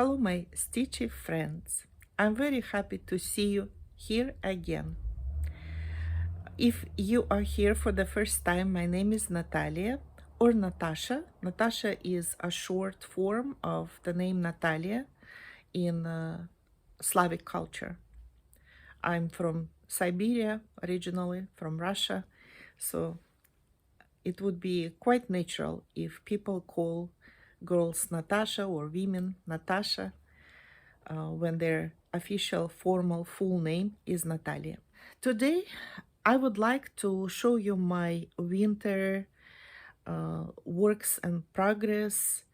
Hello, my stitchy friends. I'm very happy to see you here again. If you are here for the first time, my name is Natalia or Natasha. Natasha is a short form of the name Natalia in Slavic culture. I'm from Siberia, originally from Russia, so it would be quite natural if people call girls Natasha or women Natasha when their official formal full name is Natalia. Today, I would like to show you my winter works and progress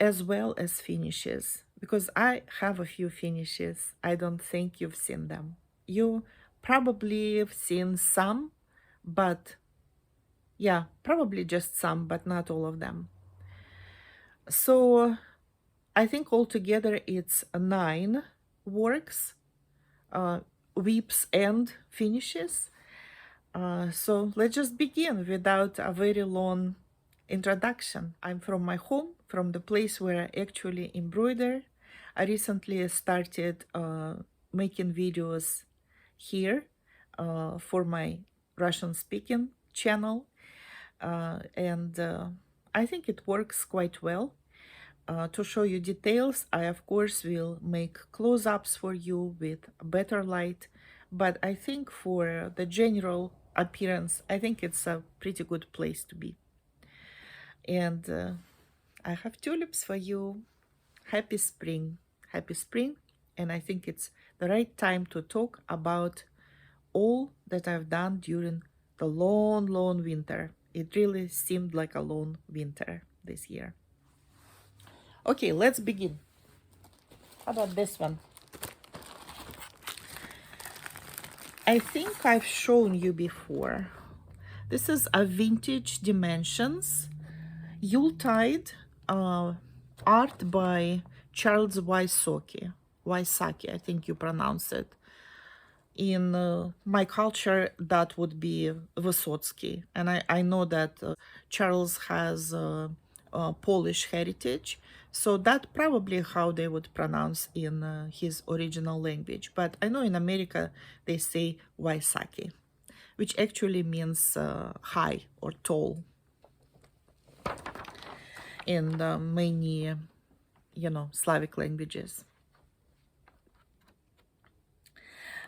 as well as finishes, because I have a few finishes. I don't think you've seen them. You probably have seen some, but yeah, probably just some, but not all of them. So I think altogether it's 9 works, whips and finishes. So let's just begin without a very long introduction. I'm from my home, from the place where I actually embroider. I recently started making videos here for my Russian speaking channel, and I think it works quite well. To show you details, I of course will make close-ups for you with better light, but I think for the general appearance, I think it's a pretty good place to be. And I have tulips for you. Happy spring. Happy spring. And I think it's the right time to talk about all that I've done during the long, long winter. It really seemed like a long winter this year. Okay, let's begin. How about this one? I think I've shown you before. This is a vintage dimensions Yuletide art by Charles Wysocki. Wysocki, I think you pronounce it. In my culture, that would be Vysotsky. And I know that Charles has Polish heritage, so that probably how they would pronounce in his original language. But I know in America they say Wysocki, which actually means high or tall in many, Slavic languages.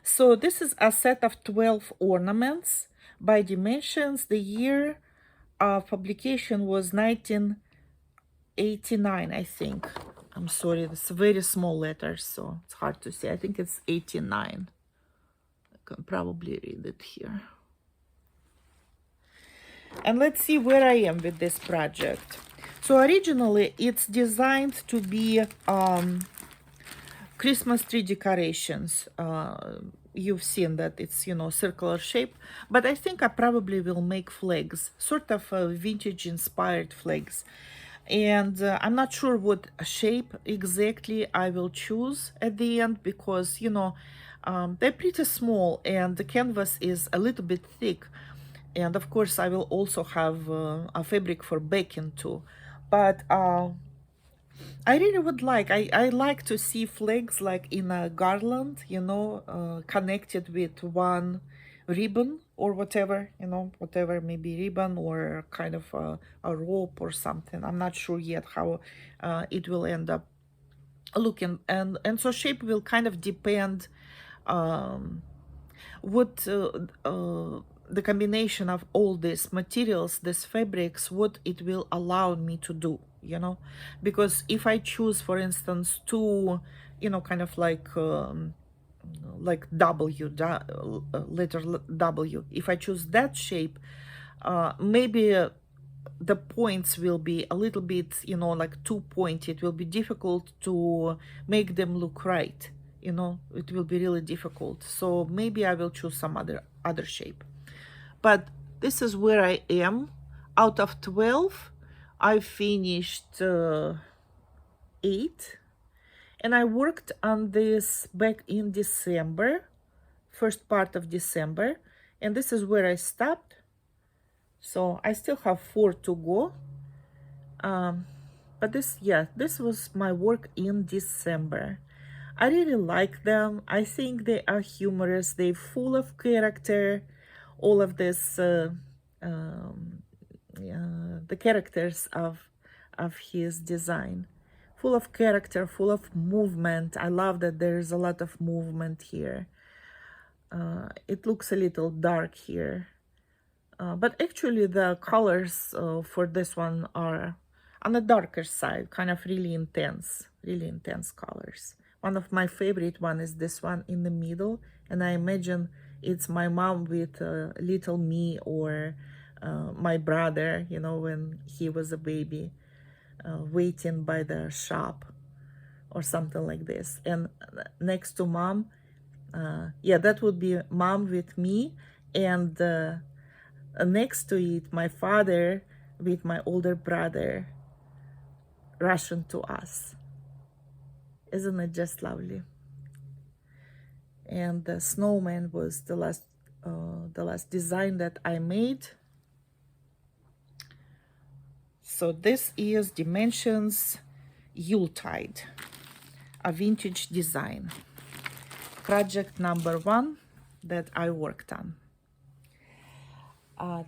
So this is a set of 12 ornaments by dimensions. The year of publication was 1989, I think. I'm sorry, it's very small letters, so it's hard to see. I think it's 89. I can probably read it here. And let's see where I am with this project. So originally, it's designed to be Christmas tree decorations. You've seen that it's, circular shape, but I think I probably will make flags, sort of vintage inspired flags. And I'm not sure what shape exactly I will choose at the end, because, they're pretty small and the canvas is a little bit thick. And of course, I will also have a fabric for baking too. But I really would like, I like to see flags like in a garland, connected with one ribbon or whatever, whatever, maybe ribbon or kind of a rope or something. I'm not sure yet how it will end up looking. And so shape will kind of depend what the combination of all these materials, these fabrics, what it will allow me to do, because if I choose, for instance, two, kind of like W, letter W, if I choose that shape, maybe the points will be a little bit, like too pointed. It will be difficult to make them look right. It will be really difficult. So maybe I will choose some other shape. But this is where I am. Out of 12, I finished 8. And I worked on this back in December, first part of December. And this is where I stopped. So I still have 4 to go. But this, yeah, this was my work in December. I really like them. I think they are humorous. They're full of character. All of this, the characters of his design, full of character, full of movement. I love that there's a lot of movement here. It looks a little dark here. But actually the colors for this one are on the darker side, kind of really intense colors. One of my favorite one is this one in the middle, and I imagine it's my mom with little me, or my brother, you know, when he was a baby, waiting by the shop or something like this. And next to mom, yeah, that would be mom with me, and next to it, my father with my older brother, Russian to us. Isn't it just lovely? And the snowman was the last design that I made. So this is Dimensions Yuletide, a vintage design. Project number 1 that I worked on.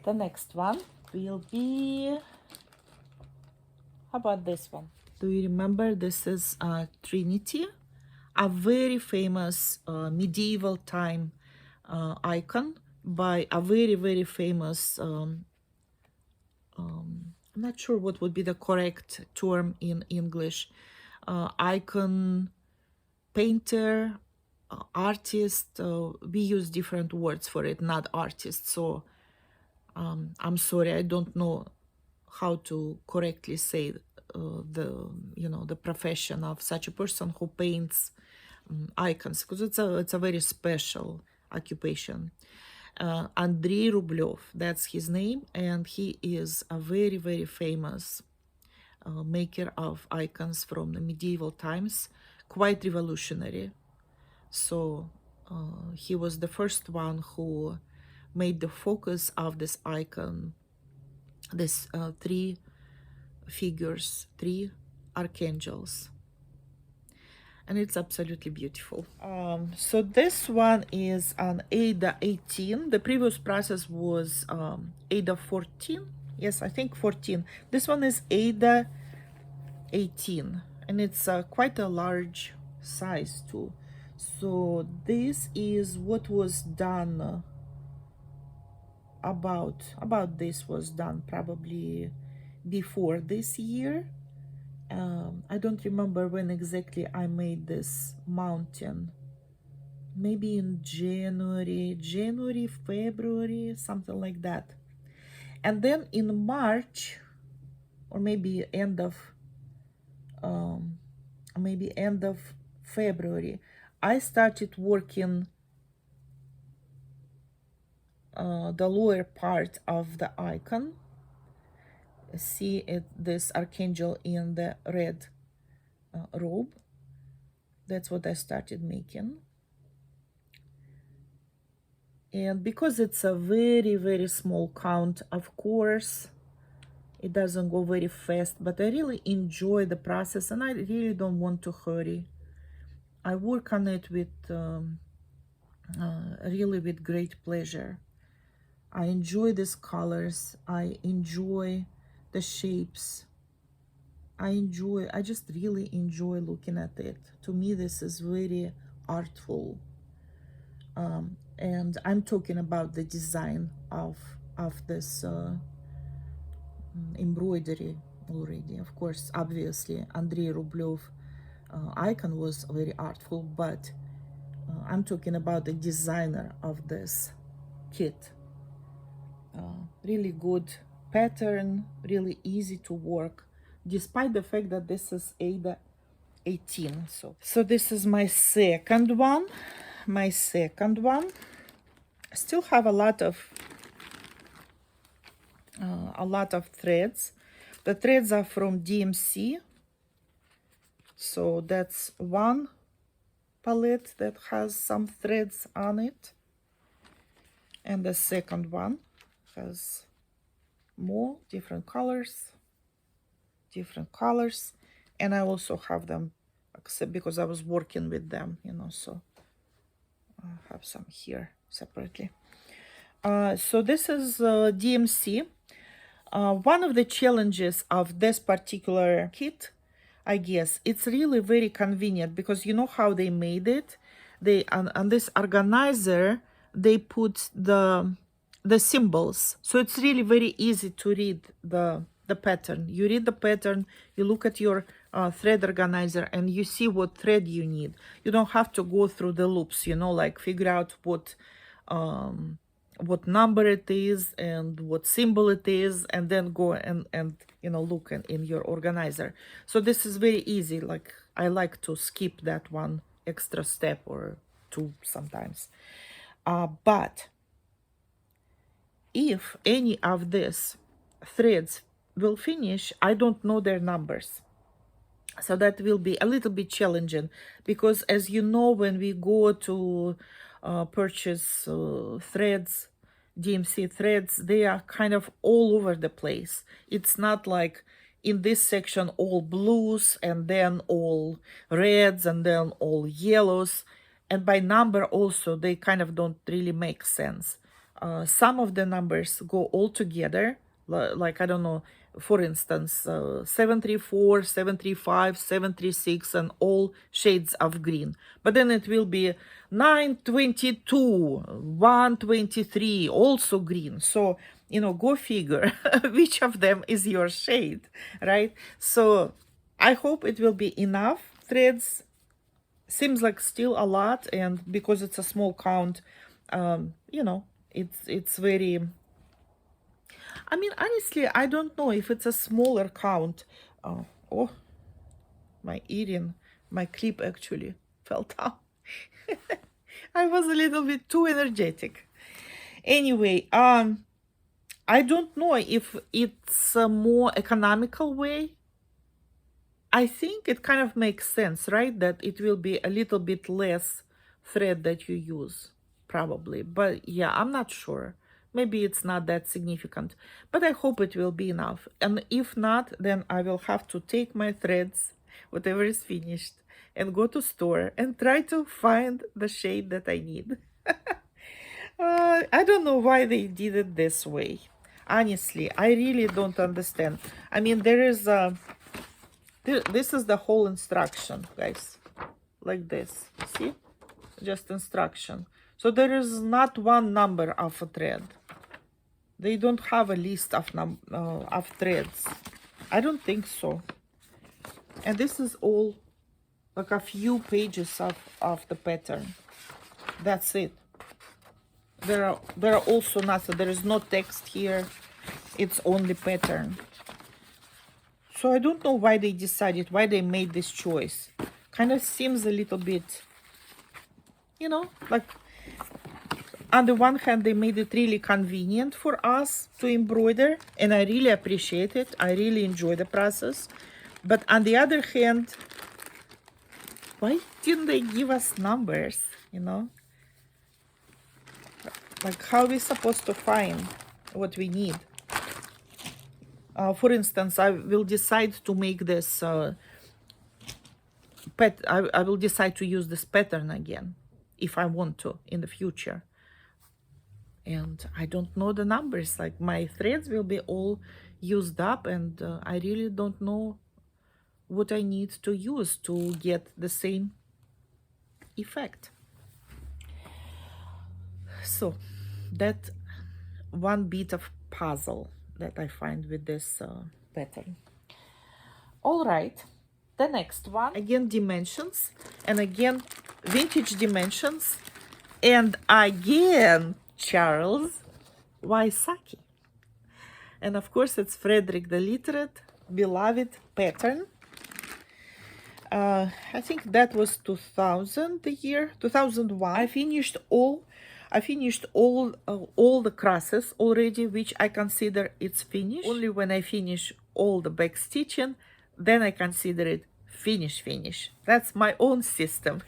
The next one will be, how about this one? Do you remember? This is Trinity, a very famous medieval time icon by a very famous, I'm not sure what would be the correct term in English, icon, painter, artist. We use different words for it, not artist. So I'm sorry, I don't know how to correctly say the profession of such a person who paints icons, because it's a very special occupation. Andrei Rublev, that's his name, and he is a very famous maker of icons from the medieval times, quite revolutionary. So he was the first one who made the focus of this icon, this 3 figures, 3 archangels, and it's absolutely beautiful. So this one is an Ada 18. The previous process was Ada 14. Yes, I think 14. This one is Ada 18, and it's quite a large size too. So this is what was done. About this was done probably before this year. I don't remember when exactly I made this mountain. Maybe in January, February, something like that. And then in March, or maybe end of February, I started working the lower part of the icon. See it, this archangel in the red robe. That's what I started making. And because it's a very small count, of course, it doesn't go very fast, but I really enjoy the process, and I really don't want to hurry. I work on it with really with great pleasure. I enjoy these colors. I enjoy the shapes. I just really enjoy looking at it. To me, this is very artful. And I'm talking about the design of this embroidery already. Of course, obviously, Andrei Rublev icon was very artful, but I'm talking about the designer of this kit. Really good pattern, really easy to work, despite the fact that this is Ada 18. So this is my second one. Still have a lot of threads. The threads are from DMC. So that's one palette that has some threads on it. And the second one has more different colors. different colors. And I also have them, except because I was working with them, you know, so I have some here separately. So this is DMC. One of the challenges of this particular kit, I guess, it's really very convenient because you know how they made it. They on this organizer they put the symbols, so it's really very easy to read the pattern. You read the pattern, you look at your thread organizer, and you see what thread you need. You don't have to go through the loops, you know, like figure out what number it is and what symbol it is, and then go and you know, look in your organizer. So this is very easy. Like, I like to skip that one extra step or two sometimes. But if any of these threads will finish, I don't know their numbers. So that will be a little bit challenging, because as you know, when we go to purchase threads, DMC threads, they are kind of all over the place. It's not like in this section all blues and then all reds and then all yellows. And by number also, they kind of don't really make sense. Some of the numbers go all together, like, I don't know, for instance, 734, 735, 736, and all shades of green. But then it will be 922, 123, also green. So, you know, go figure which of them is your shade, right? So I hope it will be enough threads. Seems like still a lot, and because it's a small count, you know, it's very, I mean, honestly, I don't know if it's a smaller count. Oh, my earring, my clip actually fell down. I was a little bit too energetic. Anyway, I don't know if it's a more economical way. I think it kind of makes sense, right? That it will be a little bit less thread that you use, probably. But yeah, I'm not sure. Maybe it's not that significant, but I hope it will be enough. And if not, then I will have to take my threads, whatever is finished, and go to store and try to find the shade that I need. I don't know why they did it this way. Honestly, I really don't understand. I mean, there is a... This is the whole instruction, guys. Like this. See? Just instruction. So there is not one number of a thread. They don't have a list of threads. I don't think so. And this is all like a few pages of the pattern. That's it. There are also nothing. There is no text here. It's only pattern. So I don't know why they decided, why they made this choice. Kind of seems a little bit, you know, like, on the one hand, they made it really convenient for us to embroider, and I really appreciate it. I really enjoy the process. But on the other hand, why didn't they give us numbers, you know? Like, how are we supposed to find what we need? For instance, I will decide to make this I will decide to use this pattern again if I want to in the future. And I don't know the numbers. Like, my threads will be all used up, and I really don't know what I need to use to get the same effect. So that one bit of puzzle that I find with this pattern. All right, the next one, again dimensions, and again vintage dimensions, and again Charles Wysocki, and of course it's Frederick the Literate, beloved pattern. I think that was 2000, the year 2001. I finished all the crosses already, which I consider it's finished. Only when I finish all the back stitching, then I consider it finish. That's my own system.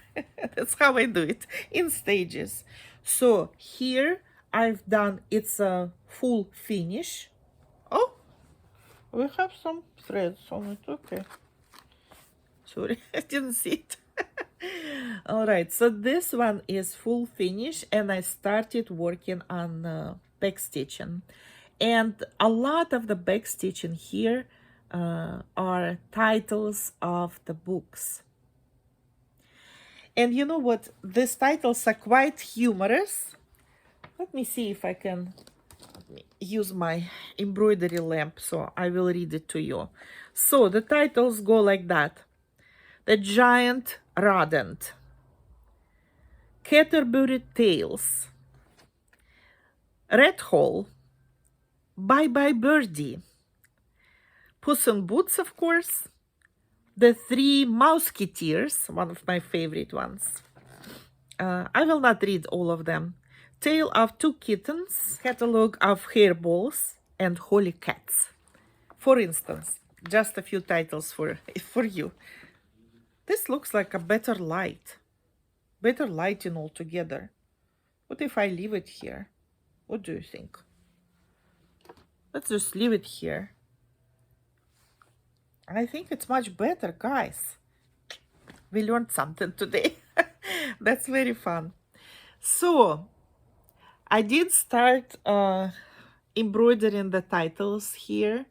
That's how I do it, in stages. So here I've done, it's a full finish. Oh, We have some threads on it. Okay. Sorry, I didn't see it. All right, so this one is full finish, and I started working on back stitching. And a lot of the back stitching here are titles of the books. And you know what? These titles are quite humorous. Let me see if I can use my embroidery lamp so I will read it to you. So the titles go like that. The Giant Rodent, Canterbury Tales, Red Hole, Bye Bye Birdie, Puss in Boots, of course, The Three Mouseketeers, one of my favorite ones. I will not read all of them. Tale of Two Kittens, Catalogue of Hairballs, and Holy Cats. For instance, just a few titles for you. This looks like a better lighting altogether. What if I leave it here? What do you think? Let's just leave it here. I think it's much better, guys. We learned something today. That's very fun. So, I did start embroidering the titles here.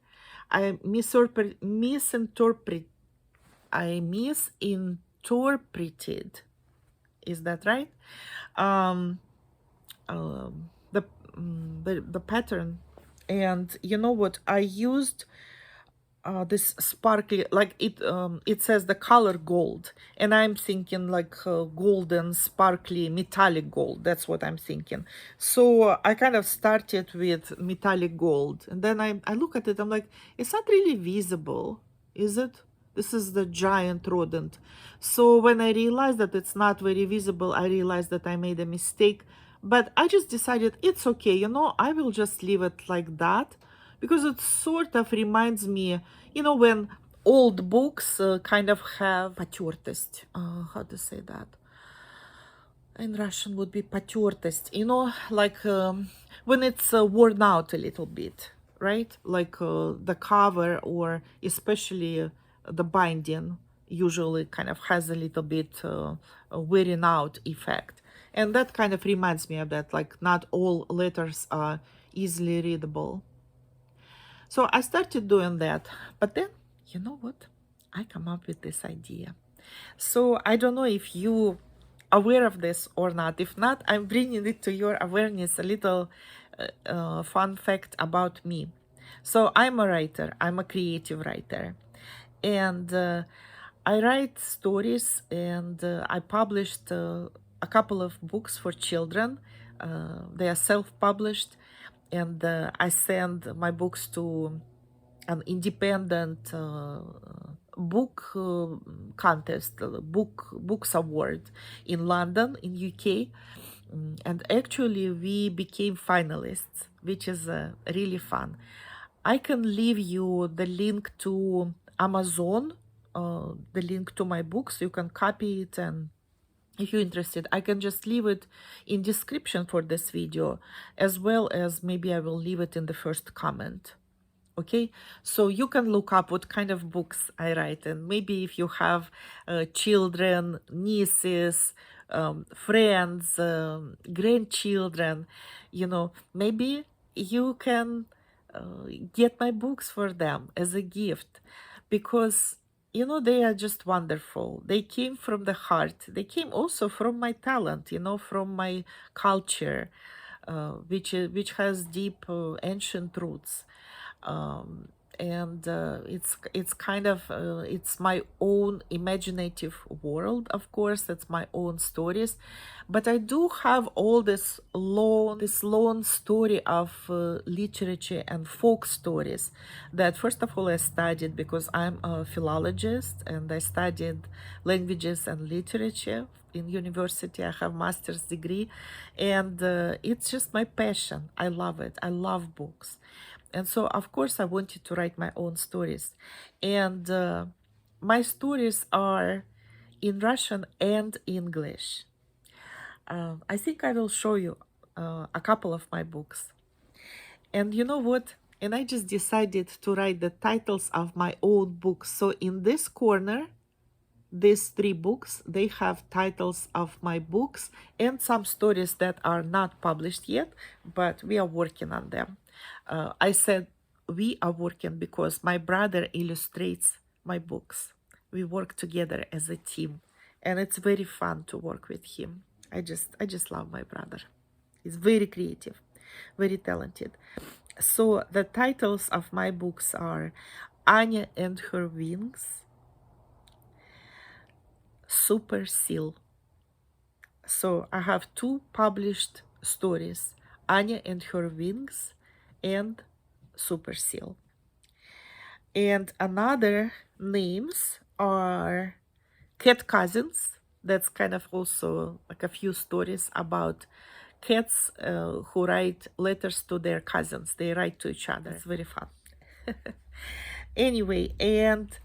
I misinterpreted. Is that right? The pattern. And you know what? I used this sparkly, like it says the color gold, and I'm thinking like golden sparkly metallic gold. That's what I'm thinking. So I kind of started with metallic gold, and then I look at it, I'm like, it's not really visible, is it? This is the giant rodent. So when I realized that it's not very visible, I realized that I made a mistake. But I just decided it's okay, you know, I will just leave it like that, because it sort of reminds me, you know, when old books kind of have потертость. How to say that? In Russian would be потертость. You know, like when it's worn out a little bit, right? Like the cover, or especially the binding usually kind of has a little bit wearing out effect. And that kind of reminds me of that, like not all letters are easily readable. So I started doing that, but then, you know what? I come up with this idea. So I don't know if you aware of this or not. If not, I'm bringing it to your awareness, a little fun fact about me. So I'm a writer. I'm a creative writer. And I write stories, and I published a couple of books for children. They are self-published, and I send my books to an independent book contest, books award in London, in UK. And actually we became finalists, which is really fun. I can leave you the link to Amazon, the link to my books. You can copy it, and if you're interested, I can just leave it in description for this video, as well as maybe I will leave it in the first comment. Okay, so you can look up what kind of books I write, and maybe if you have children, nieces, friends, grandchildren, you know, maybe you can get my books for them as a gift, because you know, they are just wonderful. They came from the heart. They came also from my talent, you know, from my culture, which has deep ancient roots. And it's kind of it's my own imaginative world. Of course, it's my own stories, but I do have all this long story of literature and folk stories that, first of all, I studied because I'm a philologist, and I studied languages and literature in university. I have master's degree, and it's just my passion. I love it. I love books. And so, of course, I wanted to write my own stories. And my stories are in Russian and English. I think I will show you a couple of my books. And you know what? And I just decided to write the titles of my own books. So in this corner, these 3 books, they have titles of my books and some stories that are not published yet, but we are working on them. I said we are working because my brother illustrates my books. We work together as a team, and it's very fun to work with him. I just love my brother. He's very creative, very talented. So the titles of my books are Anya and Her Wings, Super Seal. So I have 2 published stories, Anya and Her Wings and Super Seal. And another names are Cat Cousins. That's kind of also like a few stories about cats who write letters to their cousins. They write to each other. It's very fun. Anyway, and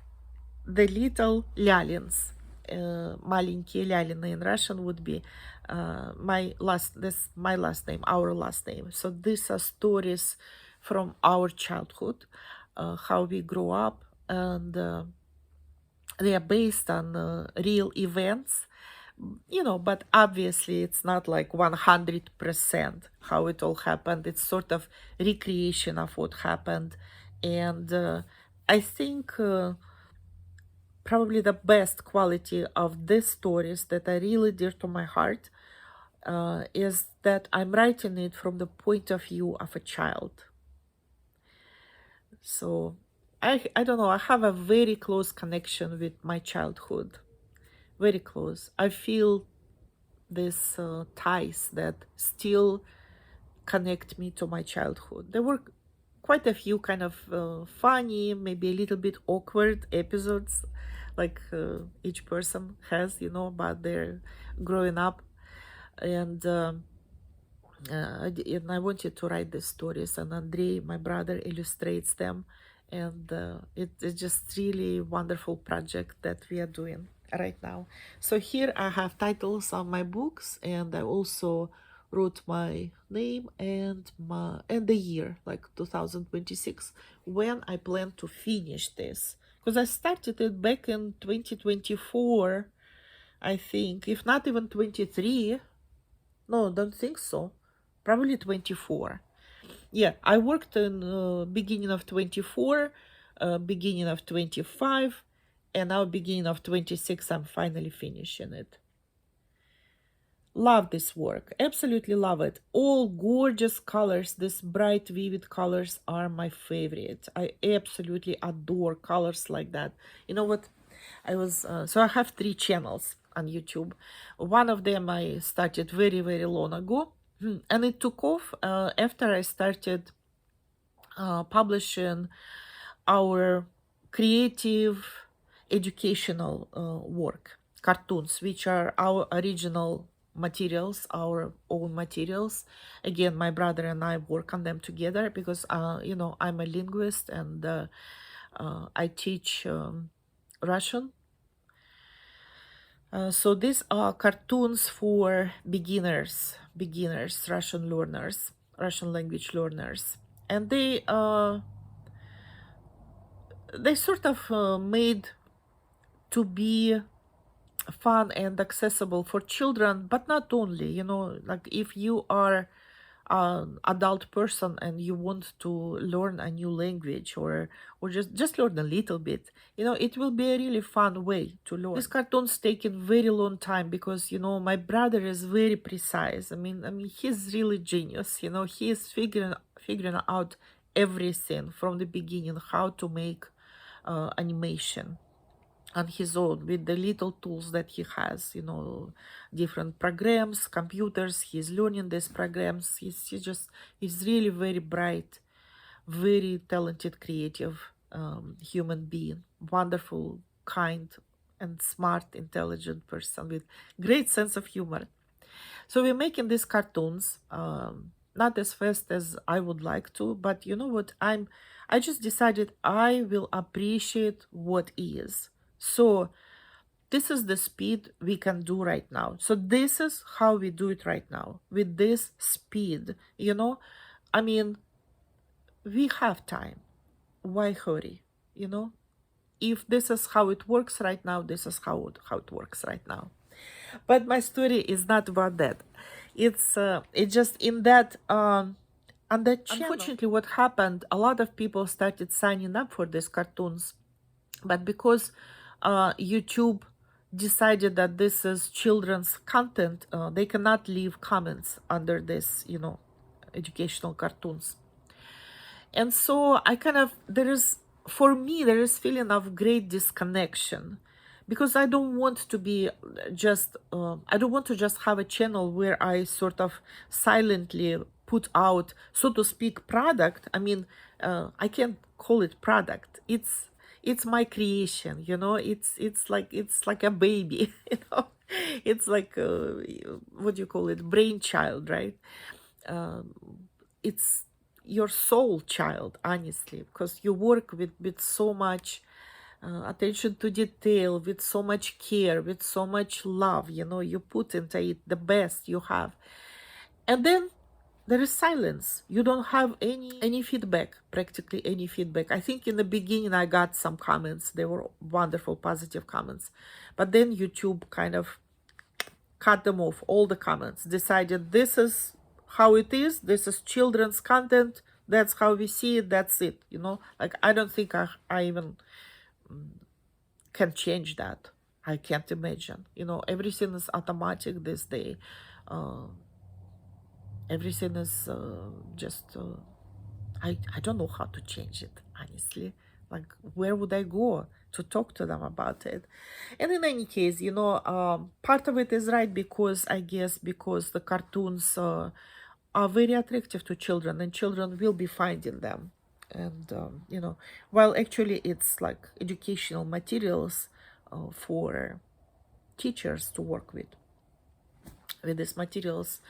the little Lялins. Маленькие Лялины in Russian would be my last name, our last name. So these are stories from our childhood, how we grew up, and they are based on real events, but obviously it's not like 100% how it all happened. It's sort of recreation of what happened. And I think probably the best quality of these stories that are really dear to my heart is that I'm writing it from the point of view of a child. So I don't know, I have a very close connection with my childhood. Very close. I feel these ties that still connect me to my childhood. There were quite a few kind of funny, maybe a little bit awkward episodes, like each person has, about their growing up. And I wanted to write these stories, and Andrei, my brother, illustrates them. And it's just really wonderful project that we are doing right now. So here I have titles on my books, and I also wrote my name and the year, like 2026, when I plan to finish this, because I started it back in 2024, I think, if not even 23. No, don't think so. Probably 24. Yeah, I worked in beginning of 24, beginning of 25, and now beginning of 26, I'm finally finishing it. Love this work. Absolutely love it. All gorgeous colors. These bright, vivid colors are my favorite. I absolutely adore colors like that. You know what? So I have 3 channels on YouTube. One of them I started very, very long ago. And it took off after I started publishing our creative educational work, cartoons, which are our original materials, our own materials. Again, my brother and I work on them together because, I'm a linguist, and I teach Russian. So these are cartoons for beginners, Russian learners, Russian language learners. And they sort of made to be fun and accessible for children, but not only, like if you are an adult person and you want to learn a new language, or just learn a little bit, it will be a really fun way to learn. These cartoons taken very long time because my brother is very precise. I mean he's really genius. He is figuring out everything from the beginning, how to make animation on his own with the little tools that he has, different programs, computers. He's learning these programs. He's really very bright, very talented, creative human being, wonderful, kind, and smart, intelligent person with great sense of humor. So we're making these cartoons, not as fast as I would like to, but you know what? I just decided I will appreciate what is. So this is the speed we can do right now. So this is how we do it right now, with this speed. I mean, we have time. Why hurry? You know, if this is how it works right now, this is how it works right now. But my story is not about that. It's just in that on that channel. Unfortunately, what happened, a lot of people started signing up for these cartoons, but because YouTube decided that this is children's content, they cannot leave comments under this, you know, educational cartoons. And so I kind of, for me, there is feeling of great disconnection, because I don't want to be just, I don't want to just have a channel where I sort of silently put out, so to speak, product. I mean, I can't call it product. It's my creation, you know. It's like a baby, you know. It's like what do you call it? Brainchild, right? It's your soul child, honestly, because you work with so much attention to detail, with so much care, with so much love, you know. You put into it the best you have, and then there is silence. You don't have any feedback, practically any feedback. I think in the beginning I got some comments. They were wonderful, positive comments, but then YouTube kind of cut them off, all the comments, decided this is how it is, this is children's content, that's how we see it, that's it, you know. Like, I don't think I even can change that. I can't imagine, you know. Everything is automatic this day. Everything is just I don't know how to change it, honestly. Like, where would I go to talk to them about it? And in any case, you know, part of it is right, because I guess because the cartoons are very attractive to children, and children will be finding them. And you know, while actually it's like educational materials for teachers to work with these materials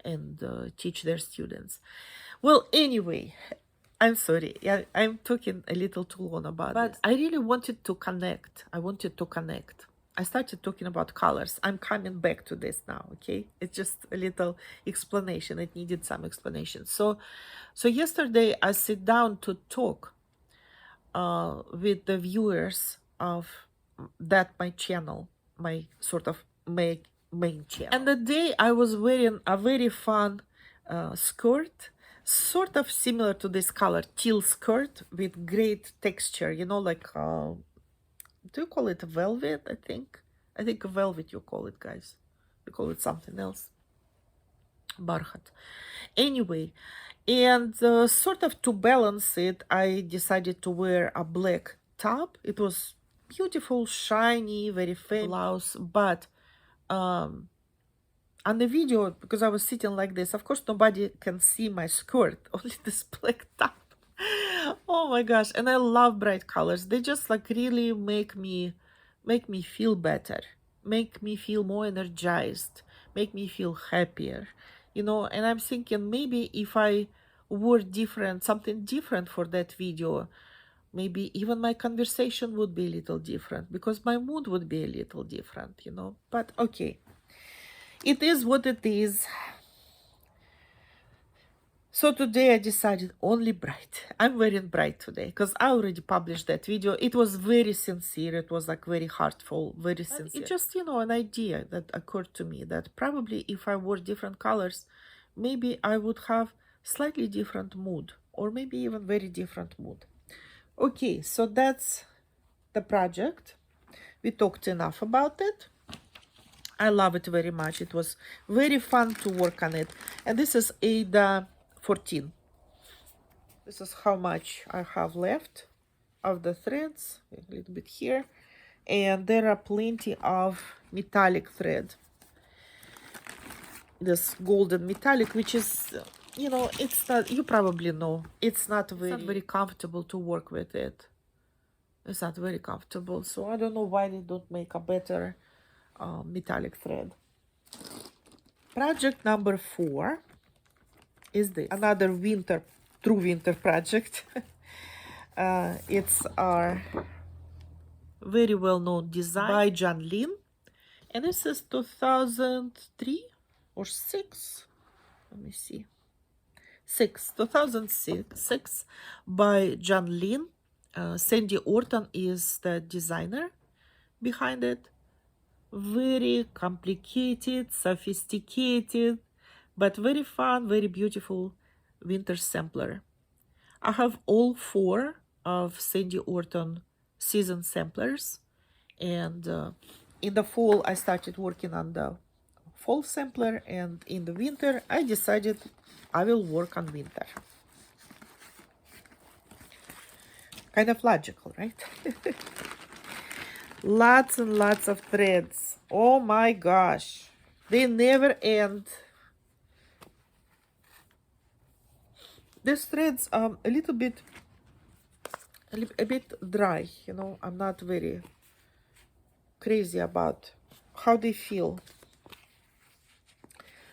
and teach their students. Well, anyway, I'm sorry. Yeah, I'm talking a little too long about this. But I really wanted to connect. I wanted to connect. I started talking about colors. I'm coming back to this now, okay? It's just a little explanation. It needed some explanation. So yesterday I sit down to talk with the viewers of my channel, my sort of main channel. And the day I was wearing a very fun skirt, sort of similar to this color, teal skirt with great texture, you know, like, do you call it velvet? I think velvet you call it, guys. You call it something else. Barhat. Anyway, and sort of to balance it, I decided to wear a black top. It was beautiful, shiny, very famous blouse, but on the video, because I was sitting like this, of course nobody can see my skirt, only this black top. Oh my gosh. And I love bright colors. They just like really make me feel better, make me feel more energized, make me feel happier, you know. And I'm thinking, maybe if I wore something different for that video, maybe even my conversation would be a little different, because my mood would be a little different, you know. But okay, it is what it is. So today I decided only bright. I'm wearing bright today because I already published that video. It was very sincere. It was like very heartful, very sincere. It's just, you know, an idea that occurred to me that probably if I wore different colors, maybe I would have slightly different mood, or maybe even very different mood. Okay, so that's the project. We talked enough about it. I love it very much. It was very fun to work on it. And this is Ada 14. This is how much I have left of the threads, a little bit here, and there are plenty of metallic thread, this golden metallic, which is, you know, it's not, you probably know, it's not very comfortable to work with it. It's not very comfortable, so I don't know why they don't make a better metallic thread. Project number 4 is this, another true winter project. It's our very well-known design by Janlynn, and this is 2003 or 6. Let me see. 2006 by Janlynn. Sandy Orton is the designer behind it. Very complicated, sophisticated, but very fun, very beautiful winter sampler. I have all 4 of Sandy Orton season samplers, and in the fall I started working on the fall sampler, and in the winter I decided I will work on winter. Kind of logical, right? Lots and lots of threads. Oh my gosh, they never end. These threads are a bit dry, you know. I'm not very crazy about how they feel,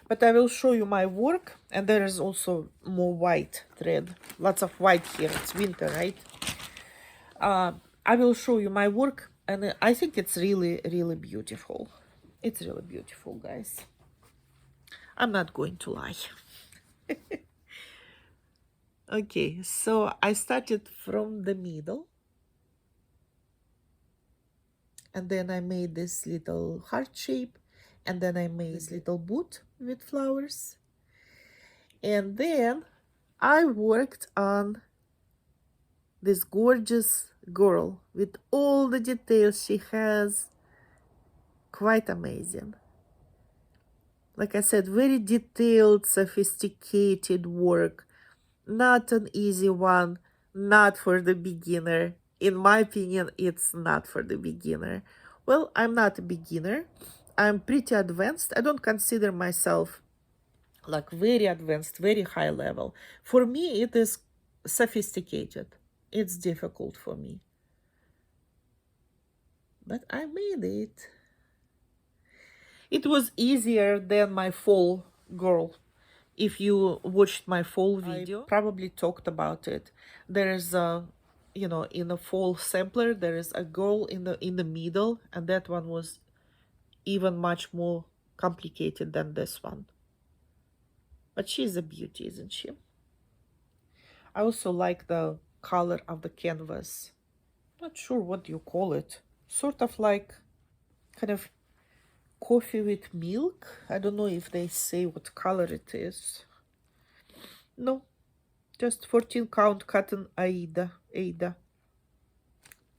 but I will show you my work. And there is also more white thread, lots of white here. It's winter, right? I will show you my work, and I think it's really beautiful. It's really beautiful, guys. I'm not going to lie. Okay, so I started from the middle, and then I made this little heart shape, and then I made this little boot with flowers, and then I worked on this gorgeous girl with all the details she has. Quite amazing. Like I said, very detailed, sophisticated work. Not an easy one, not for the beginner. In my opinion, it's not for the beginner. Well, I'm not a beginner. I'm pretty advanced. I don't consider myself like very advanced, very high level. For me, it is sophisticated. It's difficult for me. But I made it. It was easier than my fall girl. If you watched my fall video, I probably talked about it. There is a, you know, in a fall sampler, there is a girl in the middle, and that one was even much more complicated than this one. But she's a beauty, isn't she? I also like the color of the canvas. Not sure what you call it. Sort of like kind of coffee with milk. I don't know if they say what color it is. No, just 14 count cotton Aida.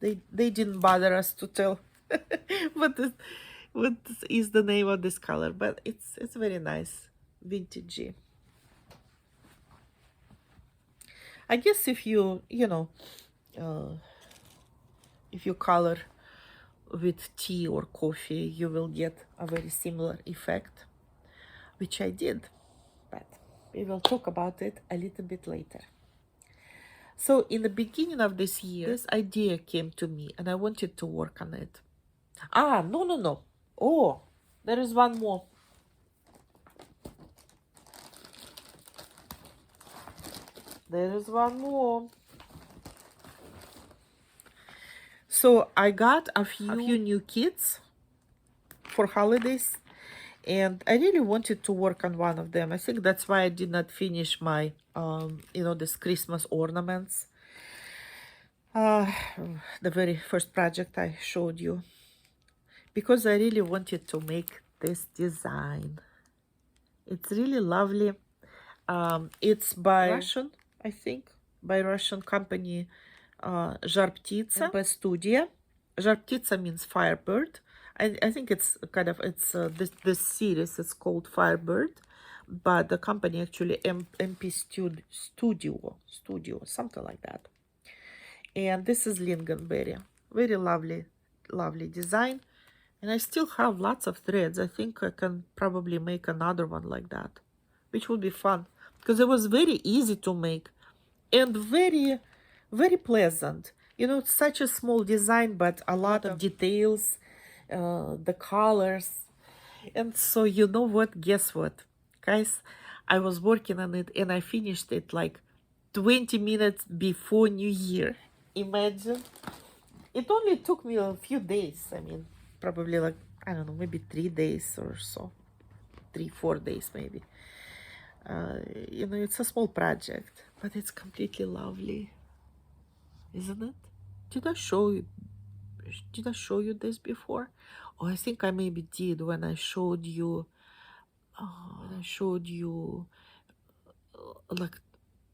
They didn't bother us to tell what is the name of this color, but it's very nice, vintagey. I guess if you know, if you color with tea or coffee, you will get a very similar effect, which I did, but we will talk about it a little bit later. So in the beginning of this year, this idea came to me, and I wanted to work on it. No. Oh, there is one more. There is one more. So I got a few new kits for holidays, and I really wanted to work on one of them. I think that's why I did not finish my, you know, this Christmas ornaments. The very first project I showed you, because I really wanted to make this design. It's really lovely. It's by Russian, I think, by Russian company, Žar-Ptica studio. Žar-Ptica means Firebird. I think it's kind of, it's this series is called Firebird, but the company actually MP Studio, something like that. And this is lingonberry. Very lovely design. And I still have lots of threads. I think I can probably make another one like that, which would be fun, because it was very easy to make and very pleasant. You know, it's such a small design, but a lot of details, the colors. And so, you know what? Guess what, guys? I was working on it, and I finished it like 20 minutes before New Year. Imagine. It only took me a few days. I mean, probably like, I don't know, maybe 3 days or so. 3-4 days maybe. You know, it's a small project, but it's completely lovely, isn't it? Did I show you? Did I show you this before? Oh, I think I maybe did when I showed you. When I showed you like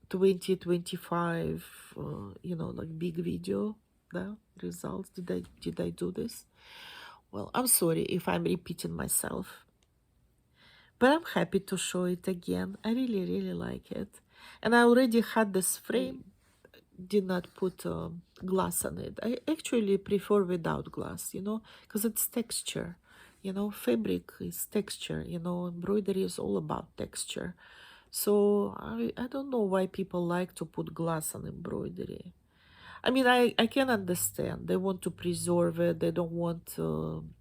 2025, you know, like big video, the results. Did I do this? Well, I'm sorry if I'm repeating myself, but I'm happy to show it again. I really, really like it. And I already had this frame, did not put glass on it. I actually prefer without glass, you know, because it's texture. You know, fabric is texture, you know, embroidery is all about texture. So I don't know why people like to put glass on embroidery. I mean, I can understand. They want to preserve it. They don't want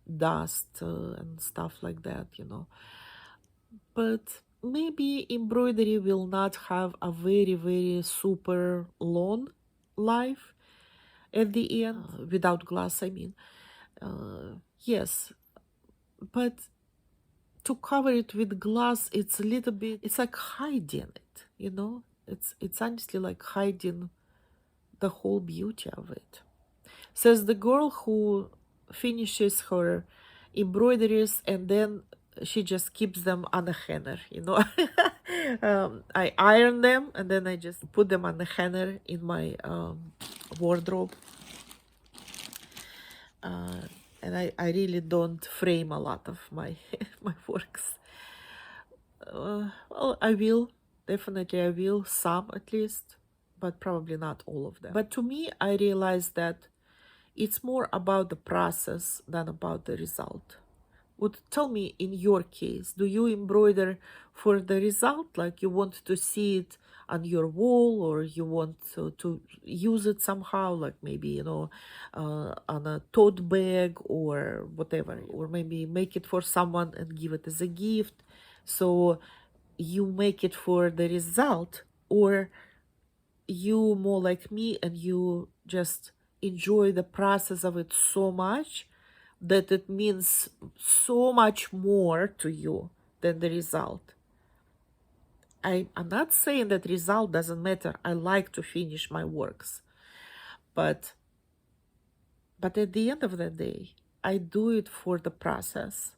dust and stuff like that, you know. But maybe embroidery will not have a very, very super long life at the end, without glass, I mean. Yes, but to cover it with glass, it's a little bit, it's like hiding it, you know. It's honestly like hiding the whole beauty of it. Says the girl who finishes her embroideries and then she just keeps them on a hanger, you know. I iron them and then I just put them on the hanger in my wardrobe. And I really don't frame a lot of my my works. Well, I will, definitely I will, some at least, but probably not all of them. But to me, I realized that it's more about the process than about the result. Tell me, in your case, do you embroider for the result? Like you want to see it on your wall, or you want to use it somehow, like maybe, you know, on a tote bag or whatever, or maybe make it for someone and give it as a gift. So you make it for the result, or you more like me and you just enjoy the process of it so much that it means so much more to you than the result. I'm not saying that result doesn't matter. I like to finish my works, but at the end of the day, I do it for the process.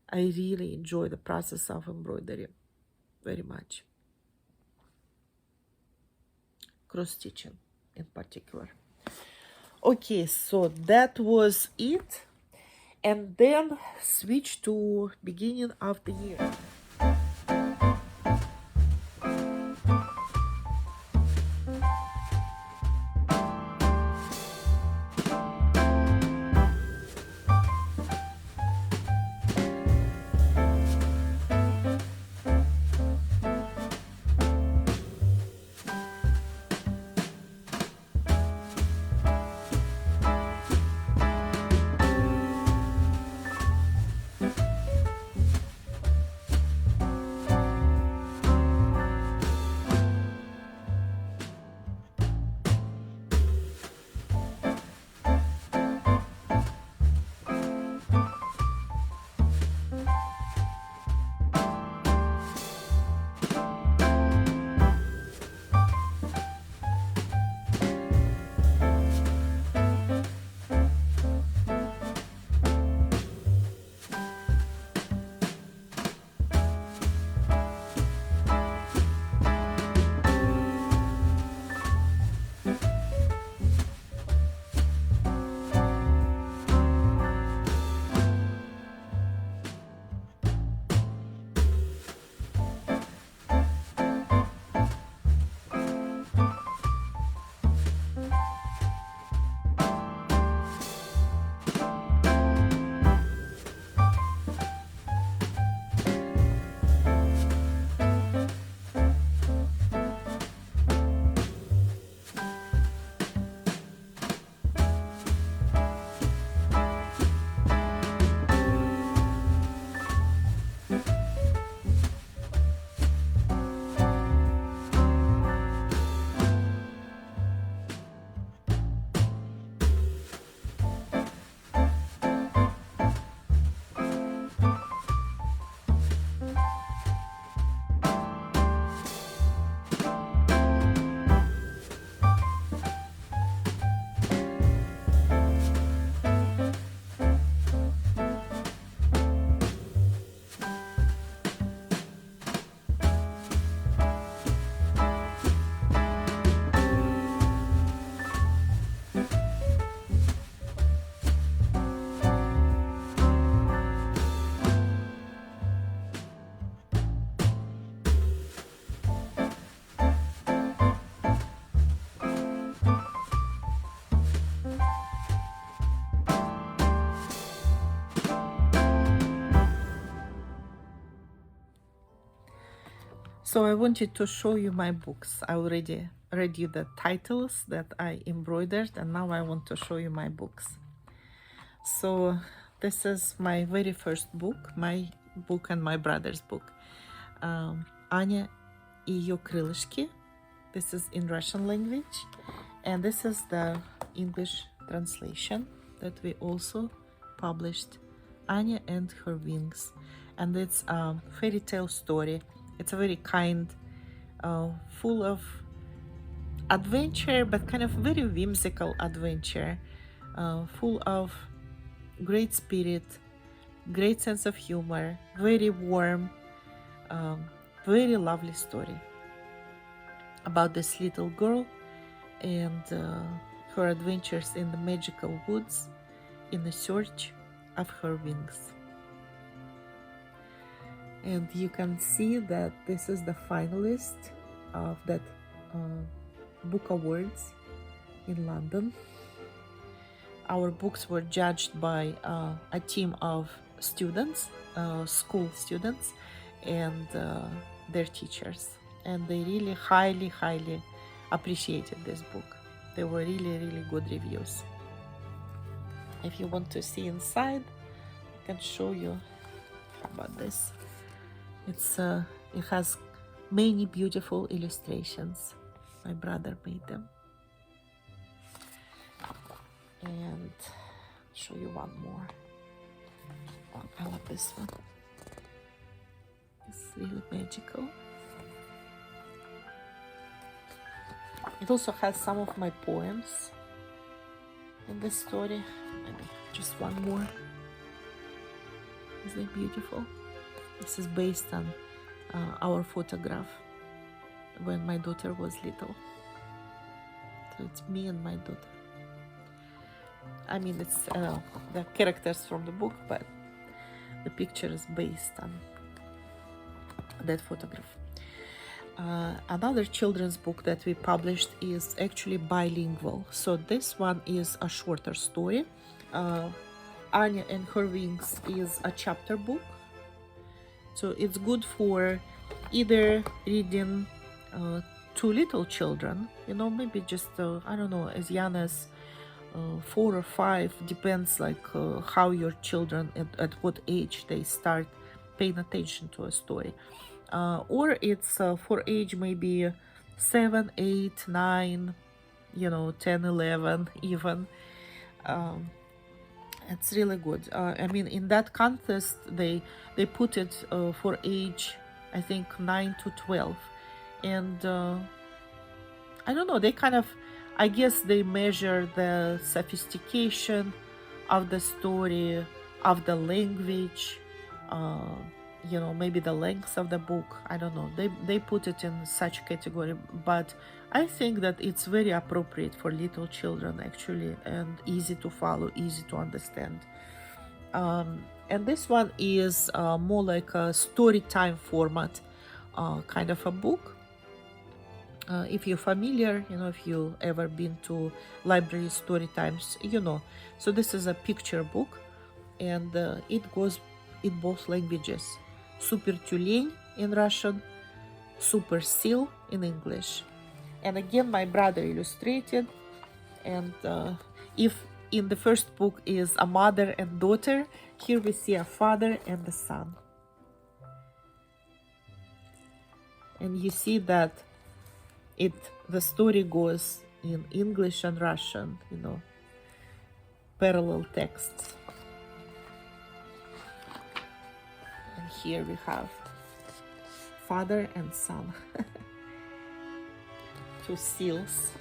I really enjoy the process of embroidery very much. Cross stitching in particular. Okay, so that was it. And then switch to beginning of the year. So I wanted to show you my books. I already read you the titles that I embroidered, and now I want to show you my books. So this is my very first book, my book and my brother's book. Anya и ее крылышки. This is in Russian language, and this is the English translation that we also published, Anya and Her Wings. And it's a fairy tale story. It's a very kind, full of adventure, but kind of very whimsical adventure, full of great spirit, great sense of humor, very warm, very lovely story about this little girl and her adventures in the magical woods in the search of her wings. And you can see that this is the finalist of that book awards in London. Our books were judged by a team of students, school students, and their teachers. And they really highly appreciated this book. They were really good reviews. If you want to see inside, I can show you. How about this? It has many beautiful illustrations. My brother made them. And I'll show you one more. Oh, I love this one. It's really magical. It also has some of my poems in the story. Maybe just one more. Isn't it beautiful? This is based on our photograph when my daughter was little. So it's me and my daughter. I mean, it's the characters from the book, but the picture is based on that photograph. Another children's book that we published is actually bilingual. So this one is a shorter story. Anya and Her Wings is a chapter book. So it's good for either reading to little children, you know, maybe just, I don't know, as young as 4 or 5, depends like how your children, at what age they start paying attention to a story. Or it's for age maybe 7, 8, 9, you know, 10, 11 even. It's really good. I mean, in that contest, they put it for age, I think, 9 to 12. And I don't know, they kind of, I guess they measure the sophistication of the story, of the language, you know, maybe the length of the book. I don't know. They put it in such category, but I think that it's very appropriate for little children actually, and easy to follow, easy to understand. And this one is more like a story time format kind of a book. If you're familiar, you know, if you ever been to library story times, you know. So this is a picture book, and it goes in both languages. Super Тюлень in Russian, Super Seal in English. And again, my brother illustrated. And if in the first book is a mother and daughter, here we see a father and a son. And you see that the story goes in English and Russian, you know, parallel texts. And here we have father and son, 2 seals,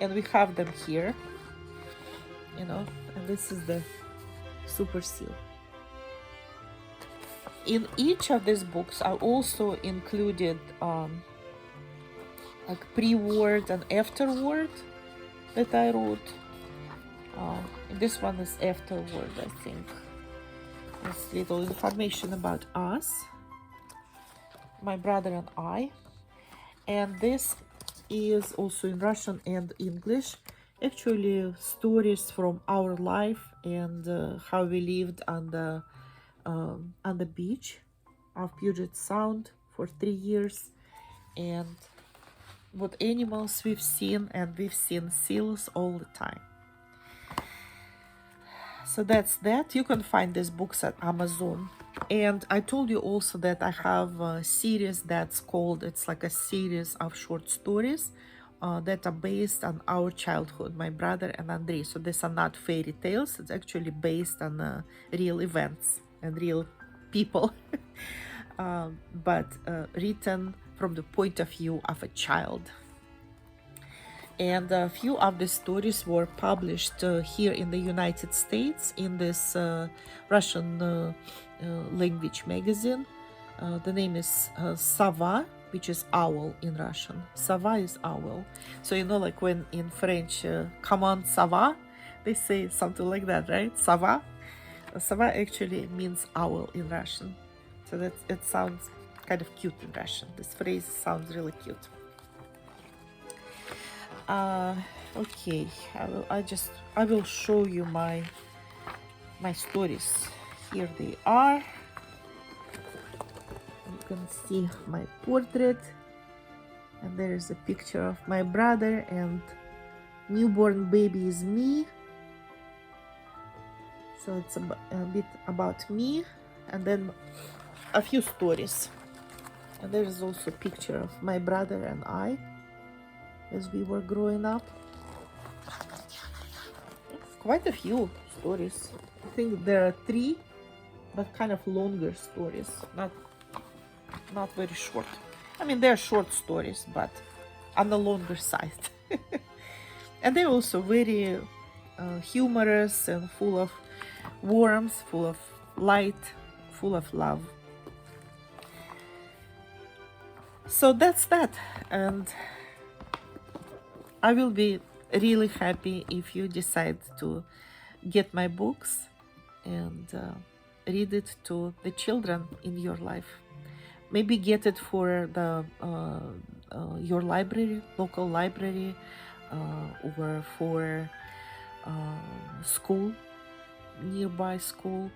and we have them here, you know, and this is the super seal. In each of these books, I also included like pre-word and afterword that I wrote. This one is afterword, I think. There's little information about us, my brother and I. And this is also in Russian and English, actually stories from our life and how we lived on the beach of Puget Sound for 3 years, and what animals we've seen, and we've seen seals all the time. So that's that. You can find these books at Amazon. And I told you also that I have a series that's called, it's like a series of short stories that are based on our childhood, my brother and Andrei. So these are not fairy tales. It's actually based on real events and real people, but written from the point of view of a child. And a few of the stories were published here in the United States in this Russian language magazine. The name is Sava, which is owl in Russian. Sava is owl. So you know, like when in French, come on, Sava, they say something like that, right? Sava. Sava actually means owl in Russian. So that it sounds kind of cute in Russian. This phrase sounds really cute. Okay, I will show you my stories. Here they are. You can see my portrait, and there is a picture of my brother, and newborn baby is me. So it's a bit about me, and then a few stories. And there is also a picture of my brother and I as we were growing up. Quite a few stories. I think there are 3, but kind of longer stories, not very short. I mean, they're short stories, but on the longer side. And they're also very humorous and full of warmth, full of light, full of love. So that's that. And I will be really happy if you decide to get my books and read it to the children in your life. Maybe get it for the your library, local library, or for school, nearby school,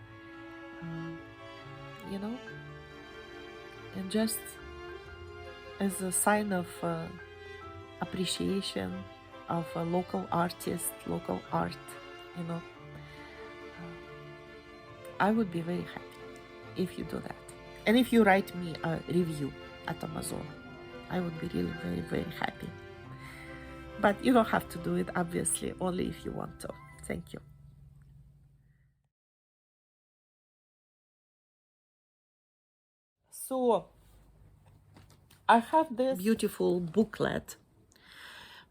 you know, and just as a sign of appreciation of a local artist, local art, you know. I would be very happy if you do that. And if you write me a review at Amazon, I would be really very, very happy. But you don't have to do it, obviously, only if you want to. Thank you. So I have this beautiful booklet,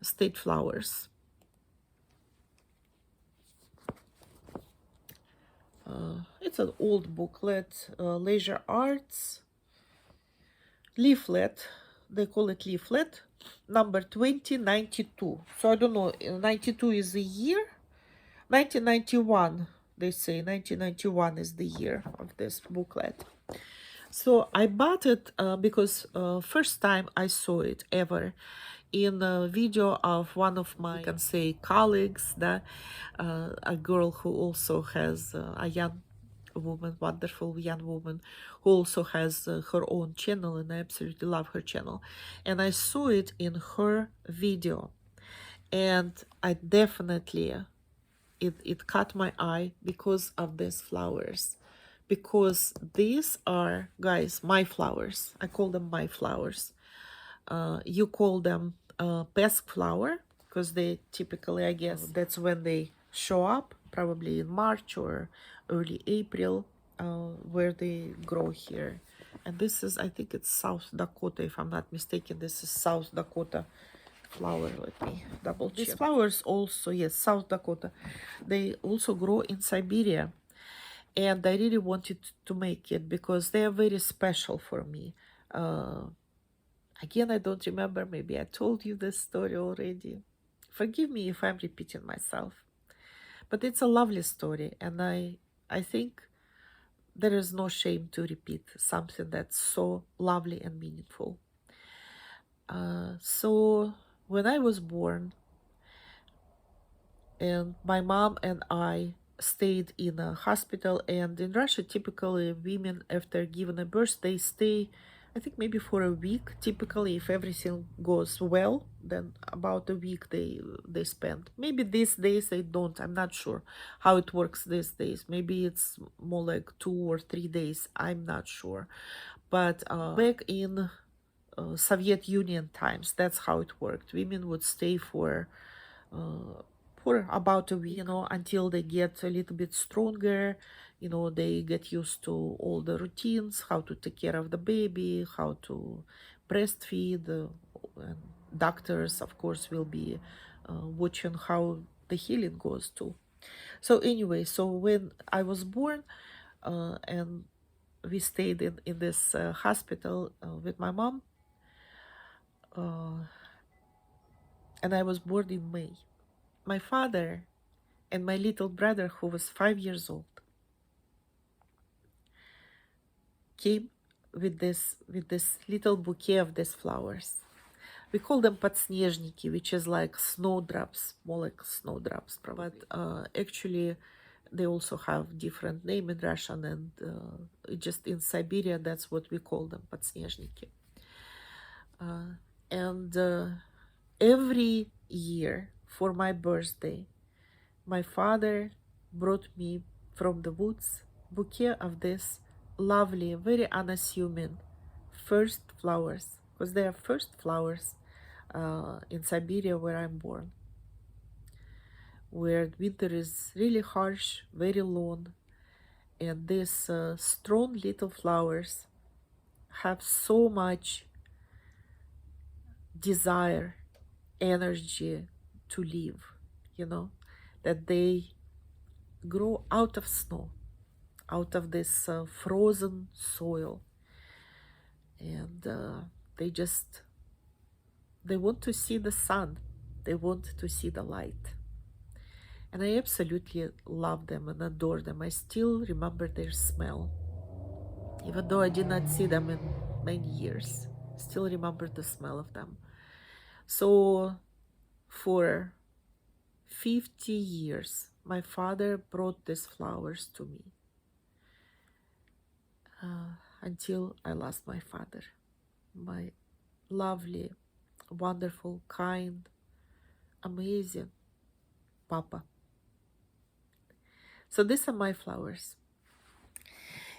State Flowers. It's an old booklet, Leisure Arts, leaflet, they call it leaflet, number 2092. So I don't know, 92 is the year? 1991, they say 1991 is the year of this booklet. So I bought it because first time I saw it ever in a video of one of my, you can say, colleagues, a girl who also has a young woman, wonderful young woman, who also has her own channel, and I absolutely love her channel. And I saw it in her video, and I definitely, it caught my eye because of these flowers. Because these are, guys, my flowers. I call them my flowers. You call them pesk flower, because they typically, I guess, that's when they show up, probably in March or early April, where they grow here. And this is, I think it's South Dakota, if I'm not mistaken. This is South Dakota flower. Let me double check. These flowers also, yes, South Dakota. They also grow in Siberia. And I really wanted to make it because they are very special for me. Again, I don't remember. Maybe I told you this story already. Forgive me if I'm repeating myself. But it's a lovely story. And I think there is no shame to repeat something that's so lovely and meaningful. So when I was born, and my mom and I stayed in a hospital, and in Russia typically women after giving a birth, they stay I think maybe for a week. Typically, if everything goes well, then about a week they spend. Maybe these days they don't. I'm not sure how it works these days. Maybe it's more like 2 or 3 days. I'm not sure. But back in Soviet Union times, that's how it worked. Women would stay for about a week, until they get a little bit stronger. They get used to all the routines, how to take care of the baby, how to breastfeed. And doctors, of course, will be watching how the healing goes too. So anyway, so when I was born, and we stayed in this hospital with my mom, and I was born in May. My father and my little brother, who was 5 years old, came with this little bouquet of these flowers. We call them подснежники, which is like snowdrops, more like snowdrops, probably. But actually, they also have different name in Russian, and just in Siberia, that's what we call them, подснежники. And every year for my birthday, my father brought me from the woods bouquet of this lovely, very unassuming first flowers, because they are first flowers in Siberia, where I'm born, where winter is really harsh, very long, and these strong little flowers have so much desire, energy to live, that they grow out of snow, out of this frozen soil, and they want to see the sun, they want to see the light, and I absolutely love them and adore them. I still remember their smell, even though I did not see them in many years. Still remember the smell of them. So for 50 years my father brought these flowers to me, until I lost my father, my lovely, wonderful, kind, amazing Papa. So these are my flowers.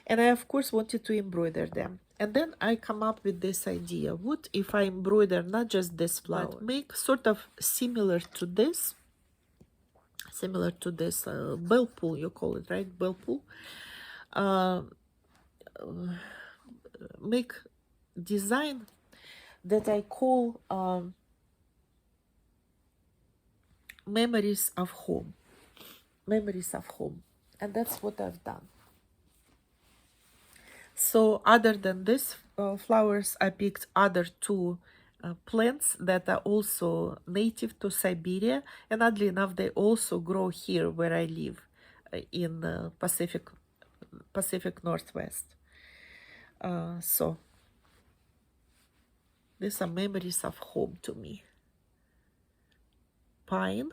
And I, of course, wanted to embroider them. And then I come up with this idea. What if I embroider not just this flower, but make sort of similar to this bell pull, you call it, right? Bell pull. Make design that I call memories of home. Memories of home. And that's what I've done. So other than these flowers, I picked other two plants that are also native to Siberia, and oddly enough, they also grow here where I live, in Pacific Northwest. So these are memories of home to me. Pine,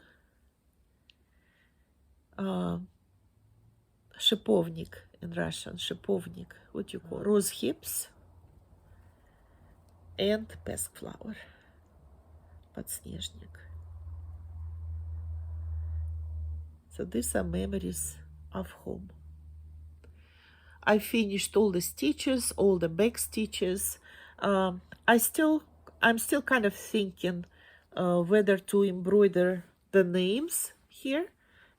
шиповник in Russian, шиповник, what you call rose hips, and pesk flower, подснежник. So these are memories of home. I finished all the stitches, all the back stitches. I'm still kind of thinking whether to embroider the names here,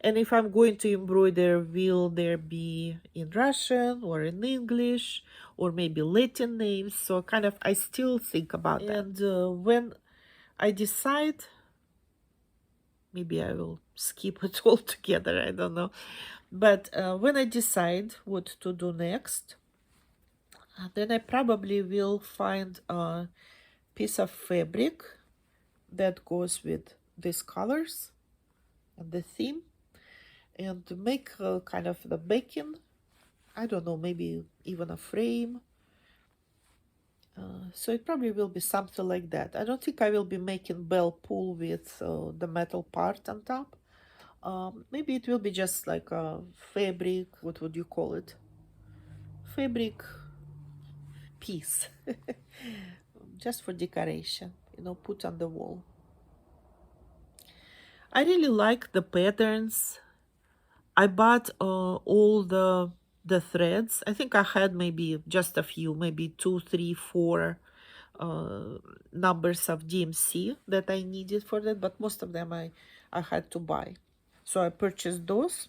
and if I'm going to embroider, will there be in Russian or in English or maybe Latin names. So kind of I still think about that. And when I decide, maybe I will skip it altogether, I don't know. But when I decide what to do next, then I probably will find a piece of fabric that goes with these colors and the theme, and make kind of the backing. I don't know, maybe even a frame. So it probably will be something like that. I don't think I will be making bell pull with the metal part on top. Maybe it will be just like a fabric, what would you call it? Fabric piece. Just for decoration, you know, put on the wall. I really like the patterns. I bought all the threads. I think I had maybe just a few, maybe 2, 3, 4 numbers of DMC that I needed for that, but most of them I had to buy. So I purchased those.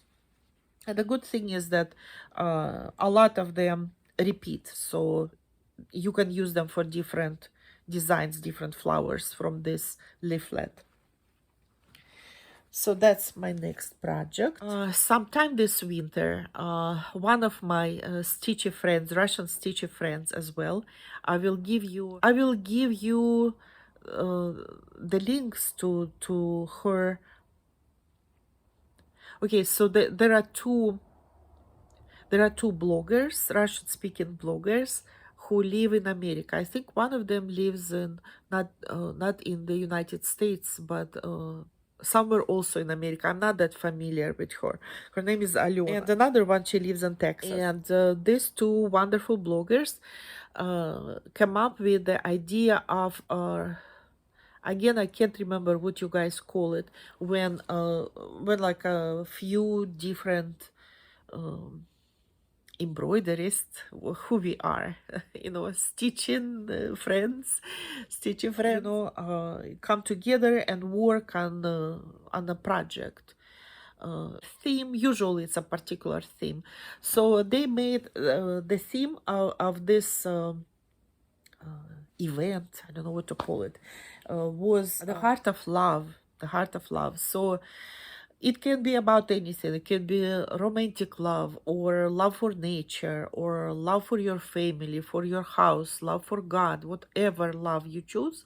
And the good thing is that a lot of them repeat, so you can use them for different designs, different flowers from this leaflet. So that's my next project. Sometime this winter, one of my stitchy friends, Russian stitchy friends as well, I will give you the links to her. Okay, so there are two bloggers, Russian-speaking bloggers, who live in America. I think one of them lives in not in the United States, but somewhere also in America. I'm not that familiar with her. Her name is Alena, and another one, she lives in Texas. And these two wonderful bloggers came up with the idea of again, I can't remember what you guys call it, when like a few different embroiderists, who we are, you know, stitching friends, you know, come together and work on a project. Theme, usually it's a particular theme. So they made the theme of this event, I don't know what to call it, was the heart of love, the heart of love. So it can be about anything. It can be romantic love, or love for nature, or love for your family, for your house, love for God, whatever love you choose.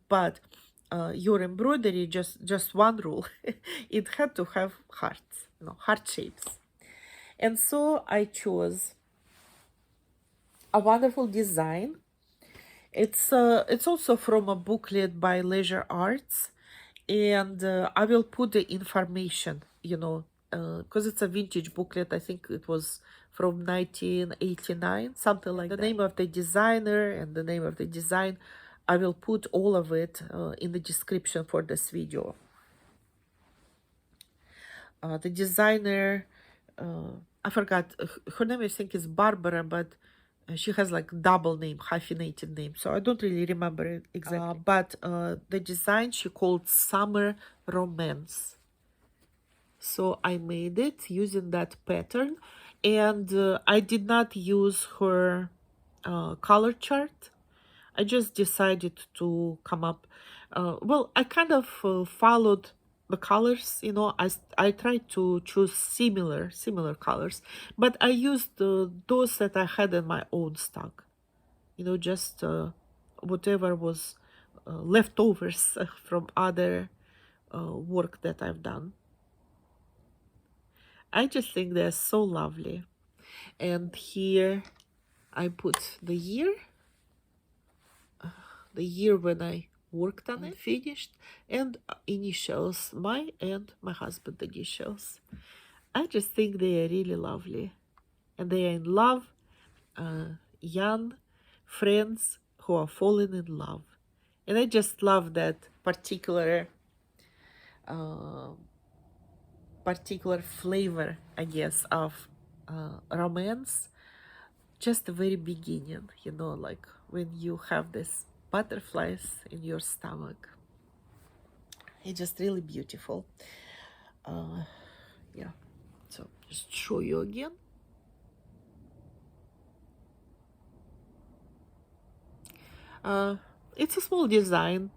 But your embroidery, just one rule, it had to have hearts, you know, heart shapes. And so I chose a wonderful design. It's also from a booklet by Leisure Arts, and I will put the information, you know, because it's a vintage booklet. I think it was from 1989, something like that. The name of the designer and the name of the design, I will put all of it in the description for this video. The designer, I forgot her name. I think is Barbara, but she has like double name, hyphenated name, so I don't really remember it exactly. But the design she called Summer Romance. So I made it using that pattern, and I did not use her color chart. I just decided to come up. Well, I kind of followed the colors, you know. I tried to choose similar colors, but I used those that I had in my own stock, you know, just whatever was leftovers from other work that I've done. I just think they're so lovely. And here I put the year when I worked on it, finished, and initials, my and my husband initials. I just think they are really lovely, and they are in love, young friends who are falling in love. And I just love that particular flavor, I guess, of romance. Just the very beginning, you know, like when you have this butterflies in your stomach. It's just really beautiful. Yeah, so just show you again. It's a small design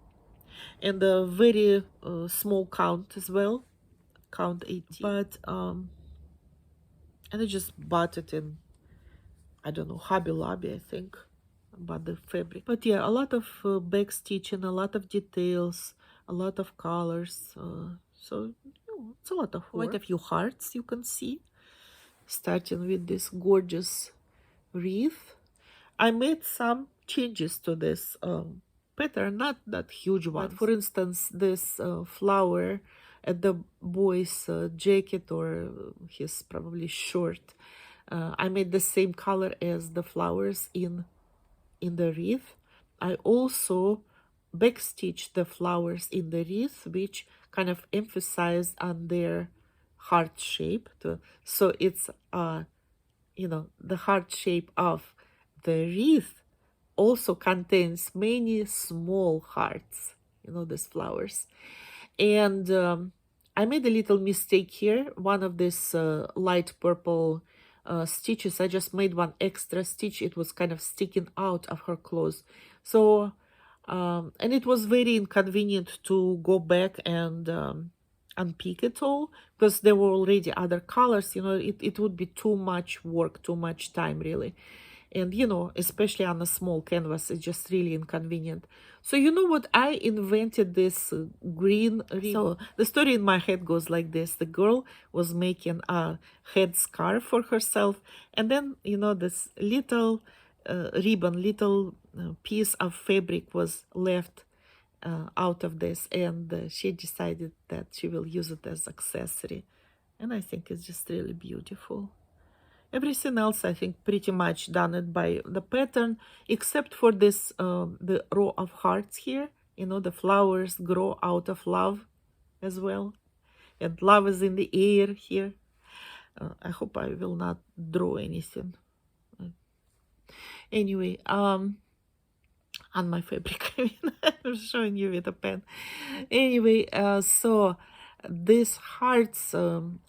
and a very small count as well, count 18. But and I just bought it in, I don't know, Hobby Lobby, I think, about the fabric. But yeah, a lot of back stitching, a lot of details, a lot of colors. So you know, it's a lot of work. Quite a few hearts you can see, starting with this gorgeous wreath. I made some changes to this pattern, not that huge one. But for instance, this flower at the boy's jacket, or his probably shirt, I made the same color as the flowers in in the wreath, I also backstitch the flowers in the wreath, which kind of emphasize on their heart shape. So it's, the heart shape of the wreath also contains many small hearts, these flowers. And I made a little mistake here. One of these light purple stitches, I just made one extra stitch. It was kind of sticking out of her clothes. So, and it was very inconvenient to go back and unpick it all, because there were already other colors. It would be too much work, too much time, really. And especially on a small canvas, it's just really inconvenient. So what, I invented this green ribbon. So the story in my head goes like this: the girl was making a head scarf for herself, and then this little ribbon, little piece of fabric was left out of this, and she decided that she will use it as accessory, and I think it's just really beautiful. Everything else, I think, pretty much done it by the pattern, except for this, the row of hearts here. The flowers grow out of love as well. And love is in the air here. I hope I will not draw anything. Anyway, on my fabric, I'm showing you with a pen. Anyway, so these hearts,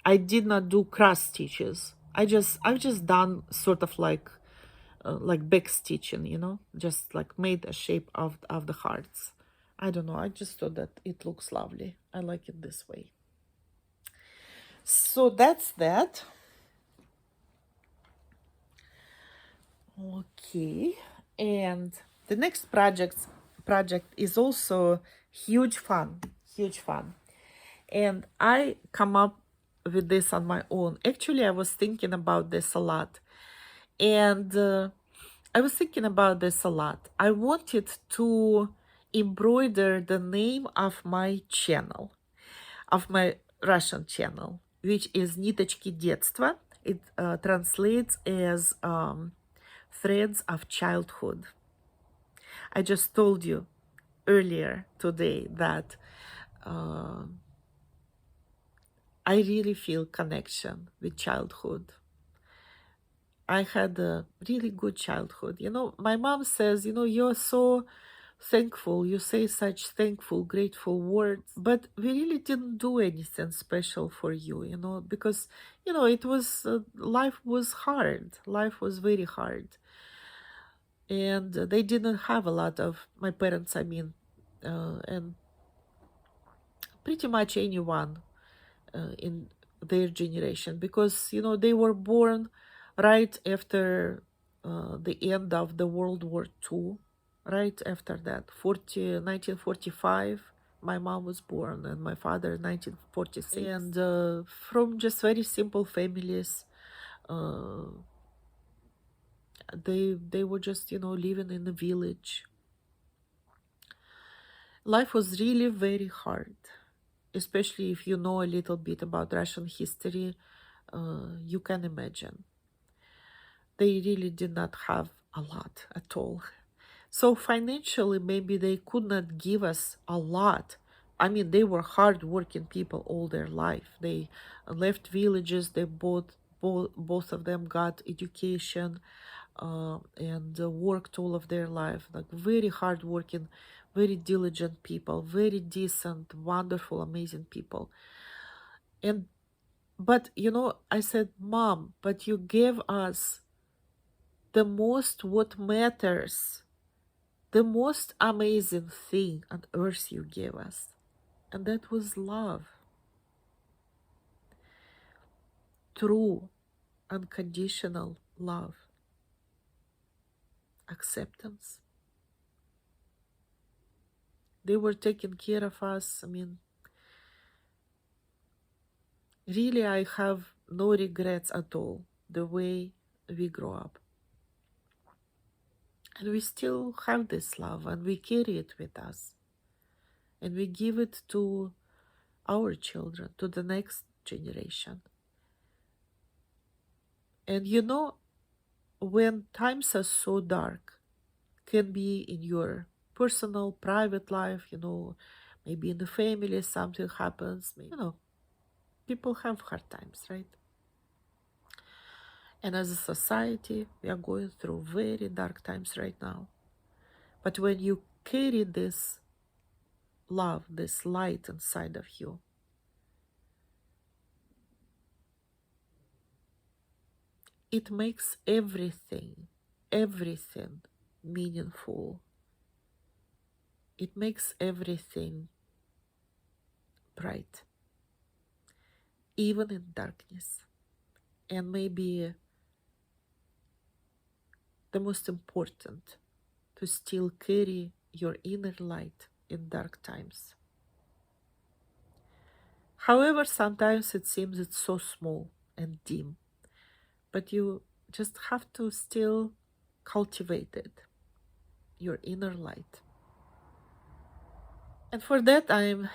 I did not do cross stitches. I've just done sort of like back stitching, just like made a shape of the hearts. I don't know, I just thought that it looks lovely. I like it this way. So that's that. Okay, and the next project is also huge fun, and I come up with this on my own. Actually, I was thinking about this a lot, and I was thinking about this a lot. I wanted to embroider the name of my channel, of my Russian channel, which is Ниточки детства. It translates as threads of childhood. I just told you earlier today that I really feel connection with childhood. I had a really good childhood. My mom says, you're so thankful. You say such thankful, grateful words. But we really didn't do anything special for you, because, it was, life was hard. Life was very hard. And they didn't have a lot of, my parents, I mean, and pretty much anyone in their generation, because they were born right after the end of the World War II, right after that, 1945. My mom was born, and my father 1946, and from just very simple families. They were just living in a village. Life was really very hard, especially if you know a little bit about Russian history. You can imagine. They really did not have a lot at all. So financially, maybe they could not give us a lot. I mean, they were hard-working people all their life. They left villages. They both of them got education and worked all of their life. Like very hardworking, very diligent people, very decent, wonderful, amazing people. But I said, Mom, but you gave us the most, what matters, the most amazing thing on earth you gave us, and that was love. True, unconditional love, acceptance. They were taking care of us. I mean, really, I have no regrets at all the way we grew up. And we still have this love, and we carry it with us. And we give it to our children, to the next generation. And when times are so dark, can be in your personal, private life, you know, maybe in the family something happens, maybe, you know, people have hard times, right? And as a society, we are going through very dark times right now. But when you carry this love, this light inside of you, it makes everything meaningful. It makes everything bright, even in darkness. And maybe the most important, to still carry your inner light in dark times. However, sometimes it seems it's so small and dim, but you just have to still cultivate it, your inner light. And for that, I'm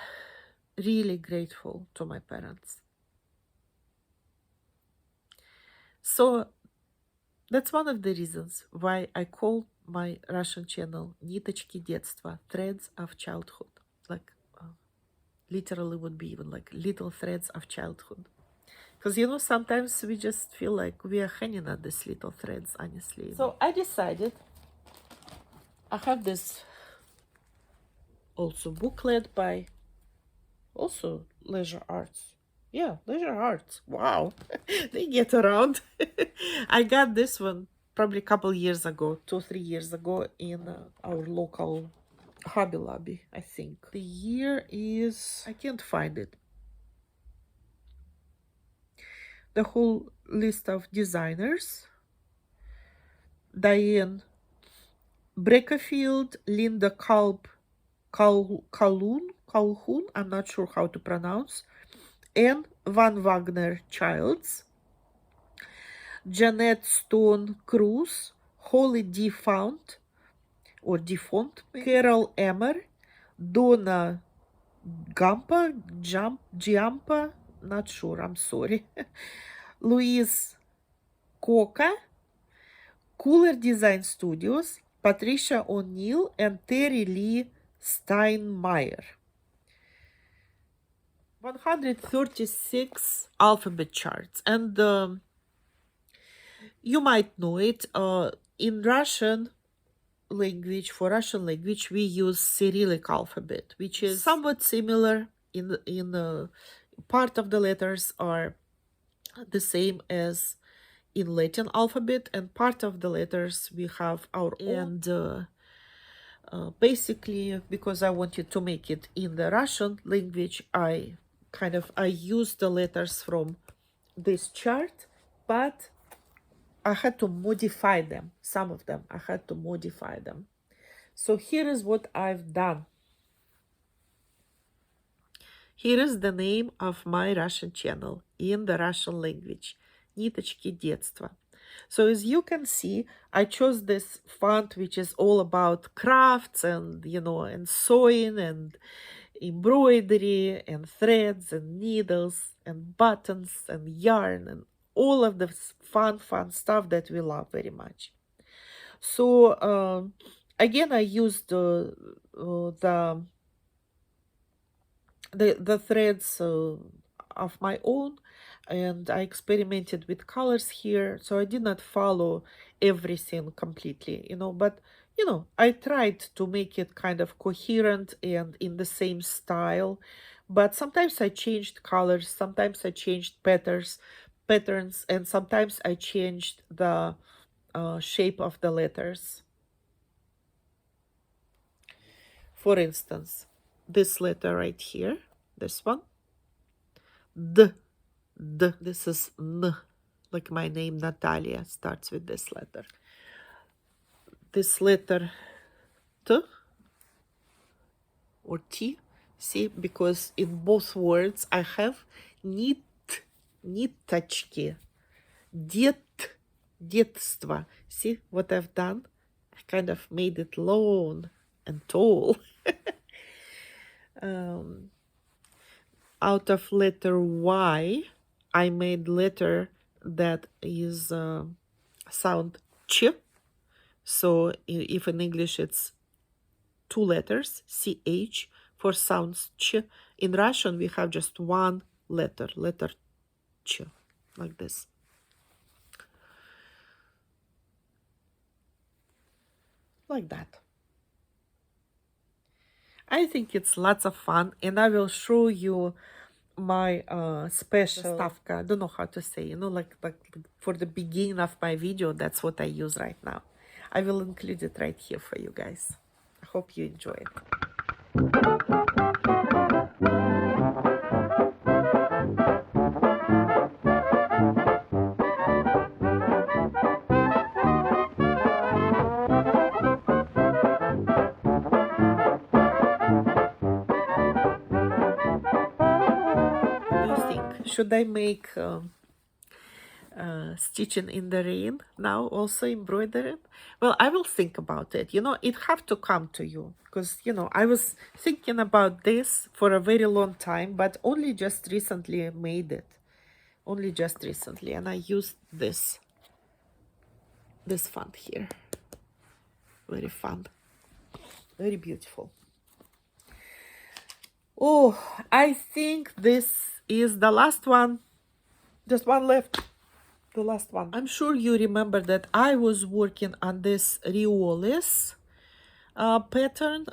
really grateful to my parents. So that's one of the reasons why I call my Russian channel Ниточки детства, threads of childhood. Like literally would be even like little threads of childhood. Because, you know, sometimes we just feel like we are hanging on these little threads, honestly. So I decided, I have this also booklet by also Leisure Arts. Yeah, Leisure Arts. Wow, they get around. I got this one probably a couple years ago, 2-3 years ago, in our local Hobby Lobby, I think. The year is, I can't find it. The whole list of designers: Diane Breckerfield, Linda Calhoun, I'm not sure how to pronounce, and Van Wagner Childs, Jeanette Stone Cruz, Holly DeFont, or DeFont, Carol Emmer, Donna Giampa, not sure, I'm sorry, Louise Coca, Cooler Design Studios, Patricia O'Neill, and Terry Lee Steinmeier. 136 alphabet charts. And you might know it, in Russian language, for Russian language, we use Cyrillic alphabet, which is somewhat similar in part of the letters are the same as in Latin alphabet, and part of the letters we have our own. And basically, because I wanted to make it in the Russian language, I used the letters from this chart, but I had to modify them. Some of them, I had to modify them. So here is what I've done. Here is the name of my Russian channel in the Russian language. Ниточки детства. So as you can see, I chose this font, which is all about crafts and, you know, and sewing and embroidery and threads and needles and buttons and yarn and all of the fun stuff that we love very much. So again, I used the threads of my own, and I experimented with colors here, so I did not follow everything completely, you know, but you know, I tried to make it kind of coherent and in the same style, but sometimes I changed colors, sometimes I changed patterns, and sometimes I changed the shape of the letters. For instance, this letter right here, this one, D. This is N, like my name Natalia starts with this letter. This letter T or T, see, because in both words I have ниточки, детство. See what I've done? I kind of made it long and tall. Out of letter Y, I made letter that is sound ch. So if in English it's 2 letters, CH, for sounds ch. In Russian, we have just one letter, letter ch, like this. Like that. I think it's lots of fun, and I will show you my special stavka. I don't know how to say, you know, like for the beginning of my video, that's what I use right now. I will include it right here for you guys. I hope you enjoy it. What do you think? Should I make stitching in the rain now, also embroidering? Well, I will think about it. You know, it have to come to you, because, you know, I was thinking about this for a very long time, but only just recently made it. Only just recently, and I used this font here. Very fun, very beautiful. Oh, I think this is the last one. Just one left. The last one. I'm sure you remember that I was working on this Riolis pattern,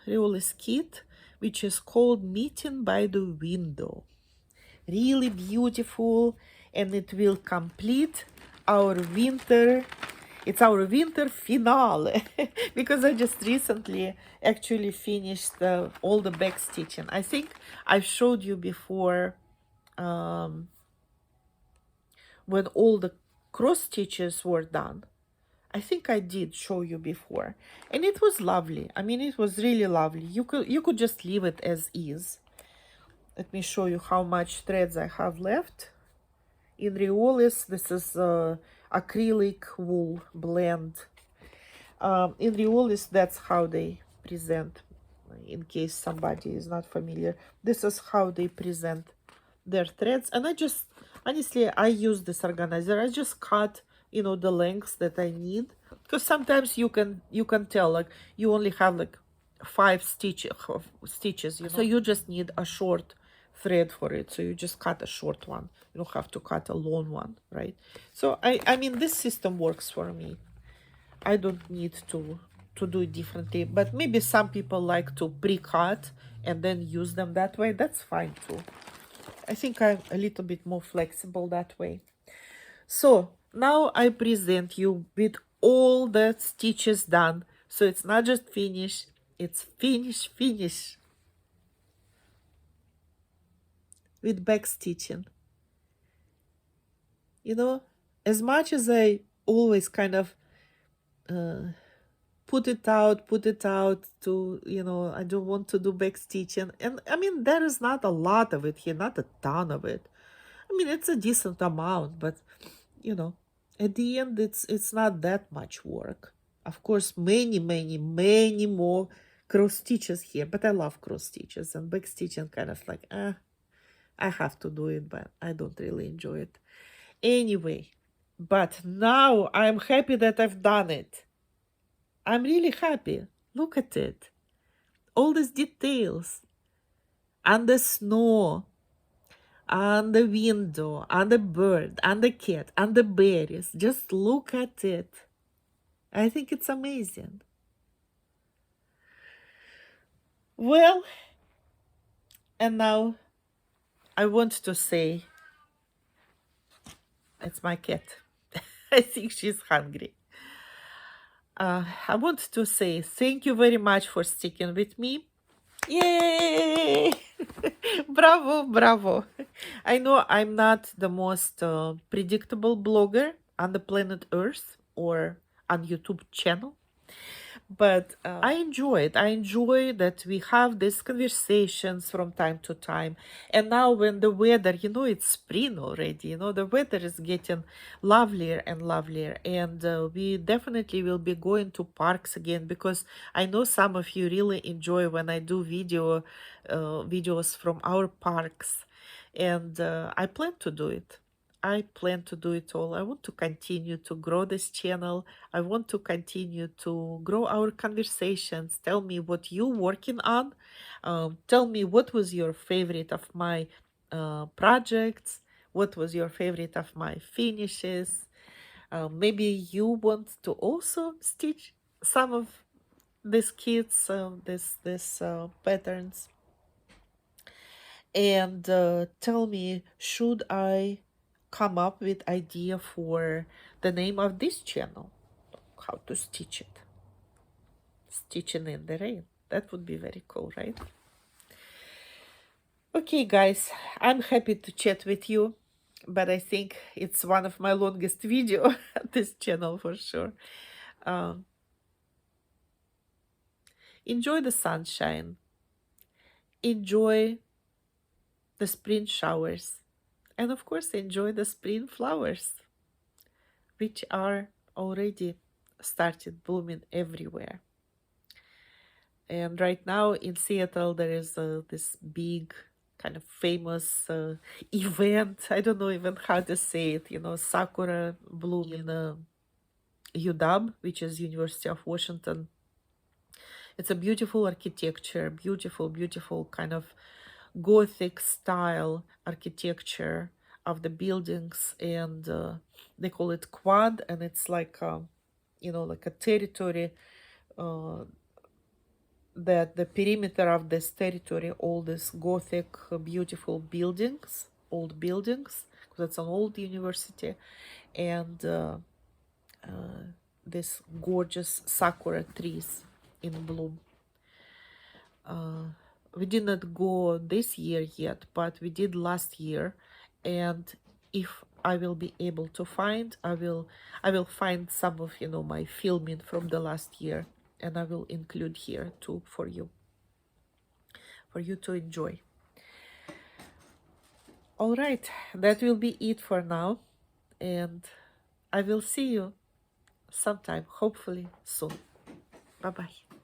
Riolis kit, which is called Meeting by the Window. Really beautiful, and it will complete our winter. It's our winter finale because I just recently actually finished all the back stitching. I think I showed you before when all the cross stitches were done. I think I did show you before, and it was lovely. I mean, it was really lovely. You could just leave it as is. Let me show you how much threads I have left. In Riolis, this is acrylic wool blend. In Riolis, that's how they present, in case somebody is not familiar. This is how they present their threads. And I just, honestly, I use this organizer. I just cut, you know, the lengths that I need, because sometimes you can tell, like, you only have like 5 stitches, you know? So you just need a short thread for it, so you just cut a short one. You don't have to cut a long one, right? So I mean, this system works for me. I don't need to do it differently, but maybe some people like to pre-cut and then use them that way. That's fine too. I think I'm a little bit more flexible that way. So now I present you with all the stitches done. So it's not just finished, it's finish with back stitching. You know, as much as I always kind of put it out to, you know, I don't want to do back stitching, and I mean, there is not a lot of it here, not a ton of it. I mean, it's a decent amount, but, you know, at the end, it's not that much work. Of course, many more cross stitches here, but I love cross stitches, and back stitching kind of like, I have to do it, but I don't really enjoy it. Anyway, but now I'm happy that I've done it. I'm really happy. Look at it. All these details. And the snow. And the window. And the bird. And the cat. And the berries. Just look at it. I think it's amazing. Well, and now I want to say, it's my cat. I think she's hungry. I want to say thank you very much for sticking with me. Yay! Bravo, bravo. I know I'm not the most predictable blogger on the planet Earth or on YouTube channel, but I enjoy it. I enjoy that we have these conversations from time to time. And now when the weather, you know, it's spring already, you know, the weather is getting lovelier and lovelier. And we definitely will be going to parks again, because I know some of you really enjoy when I do videos from our parks. And I plan to do it. I plan to do it all. I want to continue to grow this channel. I want to continue to grow our conversations. Tell me what you're working on. Tell me what was your favorite of my projects. What was your favorite of my finishes? Maybe you want to also stitch some of these kits, this patterns, and tell me, should I come up with idea for the name of this channel? How to stitch it? Stitching in the rain. That would be very cool, right? Okay, guys, I'm happy to chat with you, but I think it's one of my longest video at this channel for sure. Enjoy the sunshine. Enjoy the spring showers. And of course, enjoy the spring flowers, which are already started blooming everywhere. And right now in Seattle, there is this big kind of famous event. I don't know even how to say it, you know, sakura bloom in UW, which is University of Washington. It's a beautiful architecture, beautiful, beautiful kind of Gothic style architecture of the buildings, and they call it quad, and it's like you know, like a territory that the perimeter of this territory, all these Gothic beautiful buildings, old buildings, because it's an old university, and this gorgeous sakura trees in bloom. We did not go this year yet, but we did last year, and if I will be able to find, I will find some of, you know, my filming from the last year, and I will include here too for you to enjoy. All right, that will be it for now, and I will see you sometime, hopefully soon. Bye bye.